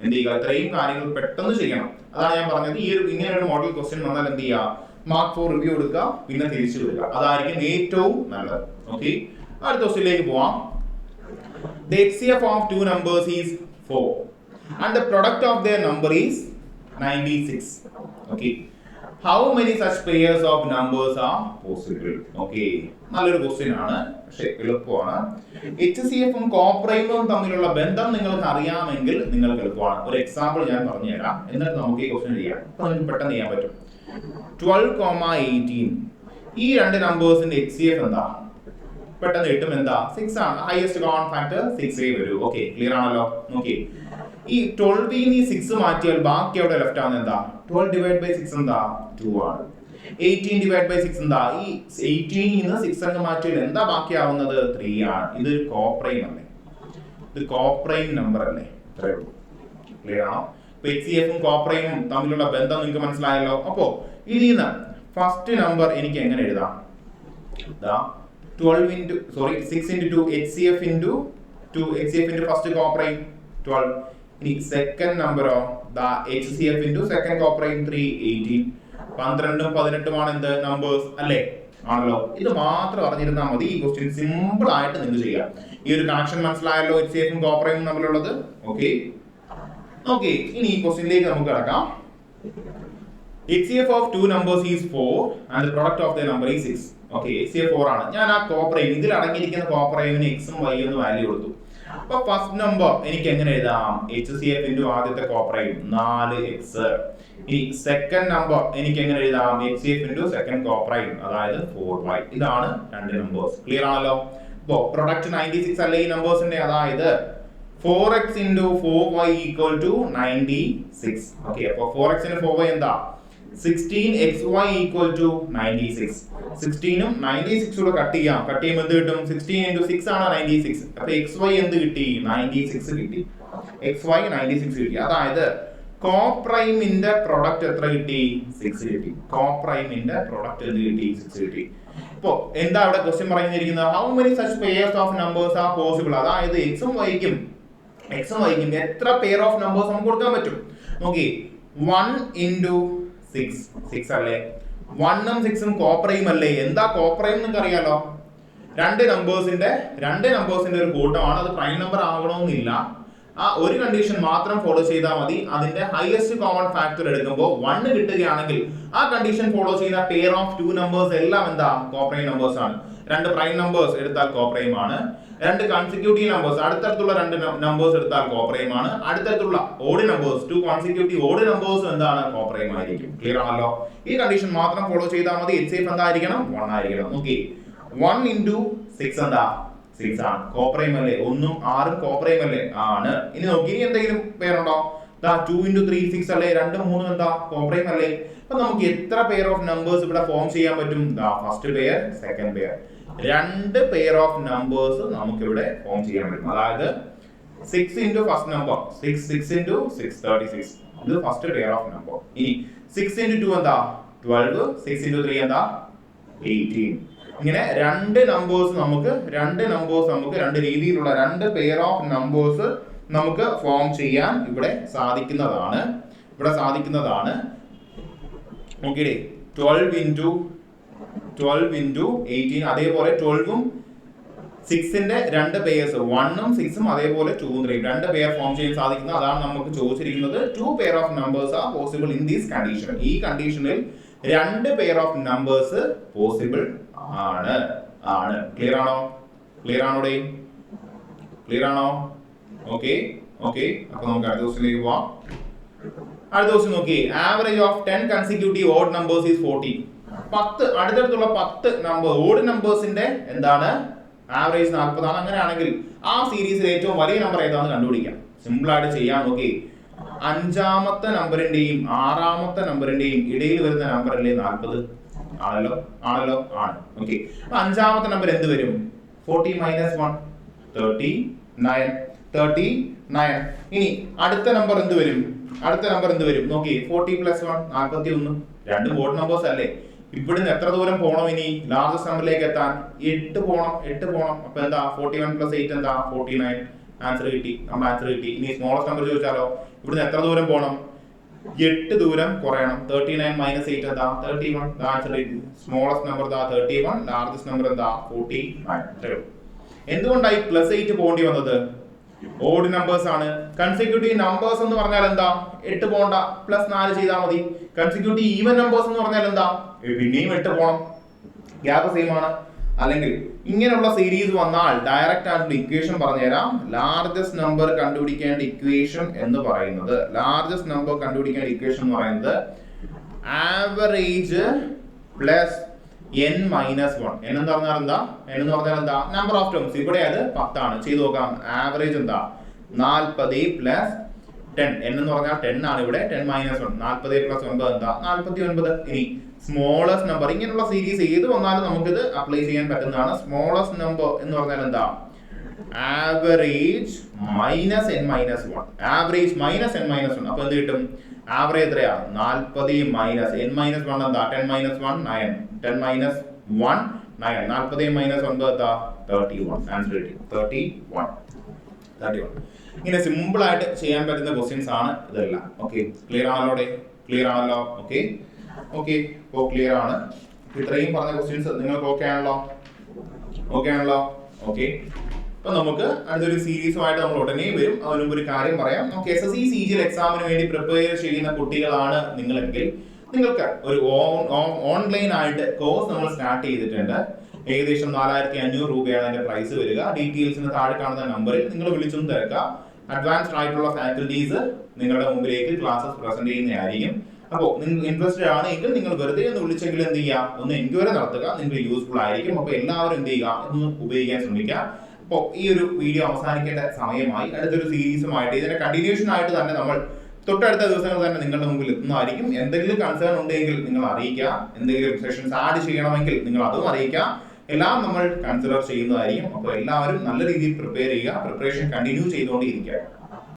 എന്ത് ചെയ്യുക? ഇത്രയും കാര്യങ്ങൾ പെട്ടെന്ന് ചെയ്യണം. അതാണ് ഞാൻ പറഞ്ഞത്. ഇങ്ങനെ ഒരു മോഡൽ ക്വസ്റ്റ്യൻ വന്നാൽ എന്ത് ചെയ്യുക? മാർക്ക് ഫോർ റിവ്യൂ എടുക്കുക, പിന്നെ തിരിച്ചു വരിക. അതായിരിക്കും ഏറ്റവും നല്ലത്. ഓക്കെ, അടുത്ത ക്വസ്റ്റ്യനിലേക്ക് പോവാം. the HCF of two numbers is 4 and the product of their number is 96. Okay, how many such pairs of numbers are possible? Okay, നല്ലൊരു ക്വസ്റ്റ്യൻ ആണ്, പക്ഷേ എളുപ്പമാണ്. HCF ഉം കോപ്രൈമും തമ്മിലുള്ള ബന്ധം നിങ്ങൾക്ക് അറിയാമെങ്കിൽ നിങ്ങൾക്ക് എളുപ്പമാണ്. ഒരു എക്സാമ്പിൾ ഞാൻ പറഞ്ഞുതരാം, എന്നിട്ട് നമുക്ക് ഈ ക്വസ്റ്റ്യൻ ചെയ്യാം. അപ്പോൾ നമുക്ക് പെട്ടെന്ന് ചെയ്യാൻ പറ്റും. 12,18 ഈ രണ്ട് നമ്പേഴ്സിന്റെ HCF എന്താ? പെട്ടെന്ന് കിട്ടും. എന്താ? 6 ആണ്. ഹൈയസ്റ്റ് കോമൺ ഫാക്ടർ 6 വരൂ. ഓക്കെ, ക്ലിയർ ആണല്ലോ? നോക്കി, ഈ 12 ൽ 6 മാറ്റിയാൽ ബാക്കി അവിടെ ലെഫ്റ്റ് ആണ് എന്താ? 12 ഡിവൈഡ് ബൈ 6 എന്താ? 2 ആണ്. 18 ഡിവൈഡ് ബൈ 6 എന്താ? ഈ 18 ൽ നിന്ന് 6 അങ്ങ് മാറ്റിയാൽ എന്താ ബാക്കിയാവുന്നത്? 3 ആണ്. ഇത് കോപ്രൈം അല്ലേ? ഇത് കോപ്രൈം നമ്പർ അല്ലേ? ഇത്രയേ ഉള്ളൂ. ക്ലിയർ ആണോ? HCF ഉം കോപ്രൈമും തമ്മിലുള്ള ബന്ധം നിങ്ങൾക്ക് മനസ്സിലായല്ലോ. അപ്പോ ഇതിൽ നിന്ന് ഫസ്റ്റ് നമ്പർ എനിക്ക് എങ്ങനെ എഴുതാം? 6 into 2 HCF into 2 HCF into first coprime 12. ഇനി സെക്കൻഡ് നമ്പറോ HCF into സെക്കൻഡ് കോപ്രൈം 3 18. 12ഉം 18ഉം ആണ് എന്ത്? നമ്പേഴ്സ് അല്ലേ? ആണല്ലോ. ഇത് മാത്രം അറിഞ്ഞിരുന്നാൽ മതി. ഈ ക്വസ്റ്റ്യൻ സിമ്പിൾ ആയിട്ട് നിങ്ങൾക്ക് ചെയ്യാം. ഈ ഒരു കണക്ഷൻ മനസ്സിലായല്ലോ HCF ഉം കോപ്രൈമും തമ്മിലുള്ളത്. ഓക്കെ, ഓക്കെ, ഇനി ഈ ക്വസ്റ്റ്യനിലേക്ക് നമുക്ക് കടക്കാം. HCF of two numbers is 4 and the product of their number is 6. Okay, HCF 4 ആണ്. ഞാൻ ആ കോപ്രൈം, ഇതിൽ അടങ്ങിയിരിക്കുന്ന കോപ്രൈമിന് x ഉം y എന്ന് വാല്യൂ കൊടുത്തു. അപ്പൊ ഫസ്റ്റ് നമ്പർ എനിക്ക് എങ്ങനെ എഴുതാം? HCF into ആദ്യത്തെ കോപ്രൈം 4x. ഇനി സെക്കൻഡ് നമ്പർ എനിക്ക് എങ്ങനെ എഴുതാം? HCF into സെക്കൻഡ് കോപ്രൈം, അതായത് 4y. ഇതാണ് രണ്ട് നമ്പേഴ്സ്. ക്ലിയർ ആണല്ലോ? അപ്പോൾ പ്രൊഡക്റ്റ് 96 അല്ലേ ഈ നമ്പേഴ്സിന്റെ? അതായത് 4x into 4y equal to 96. Okay, അപ്പോൾ 4x into 4y എന്താ? 16xy equal to 96. 16 ഉം 96 കൂടെ കട്ട് ചെയ്യാം. കട്ട് ചെയ്യുമ്പോൾ എന്ത് കിട്ടും? 16 into 6 ആണ് 96. അപ്പോൾ xy എന്ത് കിട്ടി? 96 കിട്ടി. xy 96 കിട്ടി. അതായത് കോപ്രൈമിന്റെ പ്രൊഡക്റ്റ് എത്ര കിട്ടി? 6 കിട്ടി. കോപ്രൈമിന്റെ പ്രൊഡക്റ്റ് എന്ത് കിട്ടി? 6 കിട്ടി. ഇപ്പോ എന്താ അവിടെ ക്വസ്റ്റ്യൻ പറഞ്ഞിരിക്കുന്നത്? How many such pairs of numbers are possible? അതായത് എക്സും വൈക്കും എത്ര പെയർ ഓഫ് നമ്പേഴ്സ് നമുക്ക് കൊടുക്കാൻ പറ്റും? നോക്കി, 1 into 6 അല്ലേ? 1 ഉം 6 ഉം കോപ്രൈം അല്ലേ? എന്താ കോപ്രൈം നിങ്ങൾക്ക് അറിയാലോ? രണ്ട് നമ്പേഴ്സിന്റെ ഒരു കൂട്ടമാണ്. അത് പ്രൈം നമ്പർ ആകണമെന്നില്ല. ആ ഒരു കണ്ടീഷൻ മാത്രം ഫോളോ ചെയ്താൽ മതി. അതിന്റെ ഹൈയസ്റ്റ് കോമൺ ഫാക്ടർ എടുക്കുമ്പോൾ 1 കിട്ടുകയാണെങ്കിൽ ആ കണ്ടീഷൻ ഫോളോ ചെയ്യുന്ന പെയർ ഓഫ് ടു നമ്പേഴ്സ് എല്ലാം എന്താ? കോപ്രൈം നമ്പേഴ്സ് ആണ്. രണ്ട് പ്രൈം നമ്പേഴ്സ് എടുത്താൽ കോപ്രൈം ആണ്. രണ്ട് കൺസിക്യൂട്ടീവ് നമ്പേഴ്സ്, അടുത്തടുത്തുള്ള രണ്ട് നമ്പേഴ്സ് എടുത്താൽ കോപ്രൈം ആണ്. അടുത്തടുത്തുള്ള odd numbers, 2 consecutive odd numbers എന്താണ്? കോപ്രൈം ആയിരിക്കും. ക്ലിയർ ആണല്ലോ? ഈ കണ്ടീഷൻ മാത്രം ഫോളോ ചെയ്താൽ മതി. HCF എന്തായിരിക്കണം? 1 ആയിരിക്കണം. ഓക്കെ, 1 into 6 എന്താ? 6 ആണ്. കോപ്രൈം അല്ലേ? 1 ഉം 6 ഉം കോപ്രൈം അല്ലേ? ആണ്. ഇനി നോക്കി, ഇനി എന്തെങ്കിലും പേരുണ്ടോ? 2 into 3 6 അല്ലേ? 2 3 എന്താ? കോപ്രൈം അല്ലേ? അപ്പൊ നമുക്ക് എത്ര പെയർ ഓഫ് നമ്പേഴ്സ് ഇവിടെ ഫോം ചെയ്യാൻ പറ്റും? ഫസ്റ്റ് പെയർ, സെക്കൻഡ് പെയർ, രണ്ട് പെയർ ഓഫ് നമ്പേഴ്സ് നമുക്ക് ഇവിടെ ഫോം ചെയ്യാൻ പറ്റും. അതായത് 6 into ഫസ്റ്റ് നമ്പർ 6 into 6 36. ഇത് ഫസ്റ്റ് പെയർ ഓഫ് നമ്പർ. ഇനി 6 into 2 എന്താ? 12. 6 into 3 എന്താ? 18. ഇങ്ങനെ രണ്ട് നമ്പേഴ്സ് നമുക്ക് രണ്ട് രീതിയിലുള്ള രണ്ട് പെയർ ഓഫ് നമ്പേഴ്സ് നമുക്ക് ഫോം ചെയ്യാൻ ഇവിടെ സാധിക്കുന്നതാണ്. നോക്കിയേ, 12 into 18. അതേപോലെ 12 ഉം 6ന്റെ രണ്ട് പെയർസ്, 1 ഉം 6 ഉം അതേപോലെ 2 ഉം 3 രണ്ട് പെയർ ഫോം ചെയ്യാൻ സാധിക്കുന്നത്. അതാണ് നമുക്ക് ചോദിച്ചിരിക്കുന്നത്. 2 pair of numbers are possible in this condition. ഈ കണ്ടീഷനിൽ രണ്ട് പെയർ ഓഫ് നമ്പേഴ്സ് പോസിബിൾ ആണ്. ക്ലിയർ ആണോ? ഓക്കെ, അപ്പൊ നമുക്ക് അടുത്ത ക്വസ്റ്റ്യനിലേക്ക് പോവാം. അടുത്ത ക്വസ്റ്റ്യൻ നോക്കി, average of 10 consecutive odd numbers is 40. 10 അടുത്തടുത്തുള്ള 10 നമ്പർ ഓഡ് നമ്പേഴ്സിന്റെ എന്താണ്? ആവറേജ് 40 ആണ്. അങ്ങനെയാണെങ്കിൽ ആ സീരീസിൽ ഏറ്റവും വലിയ നമ്പർ ഏതാണെന്ന് കണ്ടുപിടിക്കാം. സിമ്പിൾ ആയിട്ട് ചെയ്യാം. നോക്കി, 5ാമത്തെ നമ്പറിന്റെയും 6ാമത്തെ നമ്പറിന്റെയും ഇടയിൽ വരുന്ന നമ്പർ അല്ലേ 40? ആണല്ലോ. ഓക്കെ, 5ാമത്തെ നമ്പർ എന്ത് വരും? 40 minus 1 39. ഇനി അടുത്ത നമ്പർ എന്ത് വരും? നോക്കി, 40 plus 1 41. രണ്ടും ഓഡ് നമ്പേഴ്സ് അല്ലേ? ഇവിടുന്ന് എത്ര ദൂരം പോകണം? ഇനി ലാർജസ്റ്റ് നമ്പറിലേക്ക് എത്താൻ 8 പോകണം. അപ്പൊ എന്താ? 41 plus 8 എന്താ? 49. ആൻസർ കിട്ടി. ഇനി സ്മോളസ്റ്റ് നമ്പർ ചോദിച്ചാലോ? ഇവിടുന്ന് എത്ര ദൂരം പോകണം? 8 ദൂരം കുറയണം. 39 minus 8 എന്താ? 31. ആൻസർ കിട്ടി. സ്മോളസ്റ്റ് നമ്പർ 31, ലാർജസ്റ്റ് നമ്പർ എന്താ? 49. എന്തുകൊണ്ടായി +8 പോകേണ്ടി വന്നത്? ഓഡ് നമ്പേഴ്സ് ആണ്. കൺസിക്യൂട്ടീവ് നമ്പേഴ്സ് എന്ന് പറഞ്ഞാൽ എന്താ? 8 പോണ്ട, +4 ചെയ്താൽ മതി. കൺസിക്യൂട്ടീവ് ഈവൻ നമ്പേഴ്സ് എന്ന് പറഞ്ഞാൽ എന്താ? പിന്നെയും 8 പോണം, ഗ്യാപ്പ് സെയിം ആണ്. അല്ലെങ്കിൽ ഇങ്ങനെയുള്ള സീരീസ് വന്നാൽ ഡയറക്റ്റ് ആയിട്ടുള്ള ഇക്വേഷൻ പറഞ്ഞുതരാം. ലാർജസ്റ്റ് നമ്പർ കണ്ടുപിടിക്കേണ്ട ഇക്വേഷൻ എന്ന് പറയുന്നത് average plus n minus 1. n എന്ന് പറഞ്ഞാൽ എന്താ? Number of terms. ഇവിടെ അത് 10 ആണ്. ചെയ്തു നോക്കാം. ആവറേജ് എന്താ? 40 പ്ലസ് 10. n എന്ന് പറഞ്ഞാൽ 10 ആണ്. ഇവിടെ 10 മൈനസ് 1. 40 പ്ലസ് 9 എന്താ? 49. ഇനി സ്മോളസ്റ്റ് നമ്പർ, ഇങ്ങനെയുള്ള സീരീസ് ഏത് വന്നാലും നമുക്കിത് അപ്ലൈ ചെയ്യാൻ പറ്റുന്നതാണ്. സ്മോളസ്റ്റ് നമ്പർ എന്ന് പറഞ്ഞാൽ എന്താ? Average minus n minus 1. Average minus n minus 1. അപ്പൊ എന്ത് കിട്ടും? ആവറേജ് എത്രയാ? 40 മൈനസ് n മൈനസ് 1 എന്താ? 10 മൈനസ് 1 9. 10 മൈനസ് 1 9. 40 മൈനസ് 9 എന്താ? 31. ആൻസർ കിട്ടി. 31. ഇങ്ങനെ സിമ്പിൾ ആയിട്ട് ചെയ്യാൻ പറ്റുന്ന ക്വസ്റ്റ്യൻസ് ആണ് ഇതെല്ലാം. ഓക്കെ, ക്ലിയർ ആണല്ലോ? ഓക്കെ, ഇപ്പോൾ ക്ലിയർ ആണ്. ഇത്രയും പറഞ്ഞ ക്വസ്റ്റ്യൻസ് നിങ്ങൾക്ക് ഓക്കെ ആണല്ലോ? ഓക്കെ. അപ്പൊ നമുക്ക് അടുത്തൊരു സീരീസുമായിട്ട് നമ്മൾ ഉടനെ വരും. അതിന് മുമ്പ് ഒരു കാര്യം പറയാം. നമുക്ക് SSC CGL എക്സാമിന് വേണ്ടി പ്രിപ്പയർ ചെയ്യുന്ന കുട്ടികളാണ് നിങ്ങളെങ്കിൽ നിങ്ങൾക്ക് ഒരു ഓൺലൈൻ ആയിട്ട് കോഴ്സ് നമ്മൾ സ്റ്റാർട്ട് ചെയ്തിട്ടുണ്ട്. ഏകദേശം 4500 രൂപയാണ് അതിന്റെ പ്രൈസ് വരിക. ഡീറ്റെയിൽസിന് താഴെ കാണുന്ന നമ്പറിൽ നിങ്ങൾ വിളിച്ചൊന്ന് തിരക്കുക. അഡ്വാൻസ്ഡ് ആയിട്ടുള്ള ഫാക്കൽറ്റീസ് നിങ്ങളുടെ മുമ്പിലേക്ക് ക്ലാസ്സസ് പ്രസന്റ് ചെയ്യുന്നതായിരിക്കും. അപ്പോൾ നിങ്ങൾ ഇൻട്രസ്റ്റഡ് ആണെങ്കിൽ നിങ്ങൾ വെറുതെ ഒന്ന് വിളിച്ചെങ്കിൽ എന്ത് ചെയ്യുക? ഒന്ന് എൻക്വയറി നടത്തുക. നിങ്ങൾക്ക് യൂസ്ഫുൾ ആയിരിക്കും. അപ്പോൾ എല്ലാവരും എന്ത് ചെയ്യുക? ഒന്ന് ഉപയോഗിക്കാൻ ശ്രമിക്കുക. അപ്പോൾ ഈ ഒരു വീഡിയോ അവസാനിക്കേണ്ട സമയമായി. അടുത്തൊരു സീരീസുമായിട്ട് ഇതിന്റെ കണ്ടിന്യൂഷൻ ആയിട്ട് തന്നെ നമ്മൾ തൊട്ടടുത്ത ദിവസങ്ങൾ തന്നെ നിങ്ങളുടെ മുമ്പിൽ എത്തുന്നതായിരിക്കും. എന്തെങ്കിലും കൺസേൺ ഉണ്ടെങ്കിൽ നിങ്ങൾ അറിയിക്കുക. എന്തെങ്കിലും സെഷൻസ് ആഡ് ചെയ്യണമെങ്കിൽ നിങ്ങൾ അതും അറിയിക്കുക. എല്ലാം നമ്മൾ കൺസിഡർ ചെയ്യുന്നതായിരിക്കും. അപ്പോൾ എല്ലാവരും നല്ല രീതിയിൽ പ്രിപ്പയർ ചെയ്യുക. പ്രിപ്പറേഷൻ കണ്ടിന്യൂ ചെയ്തുകൊണ്ടിരിക്കുക.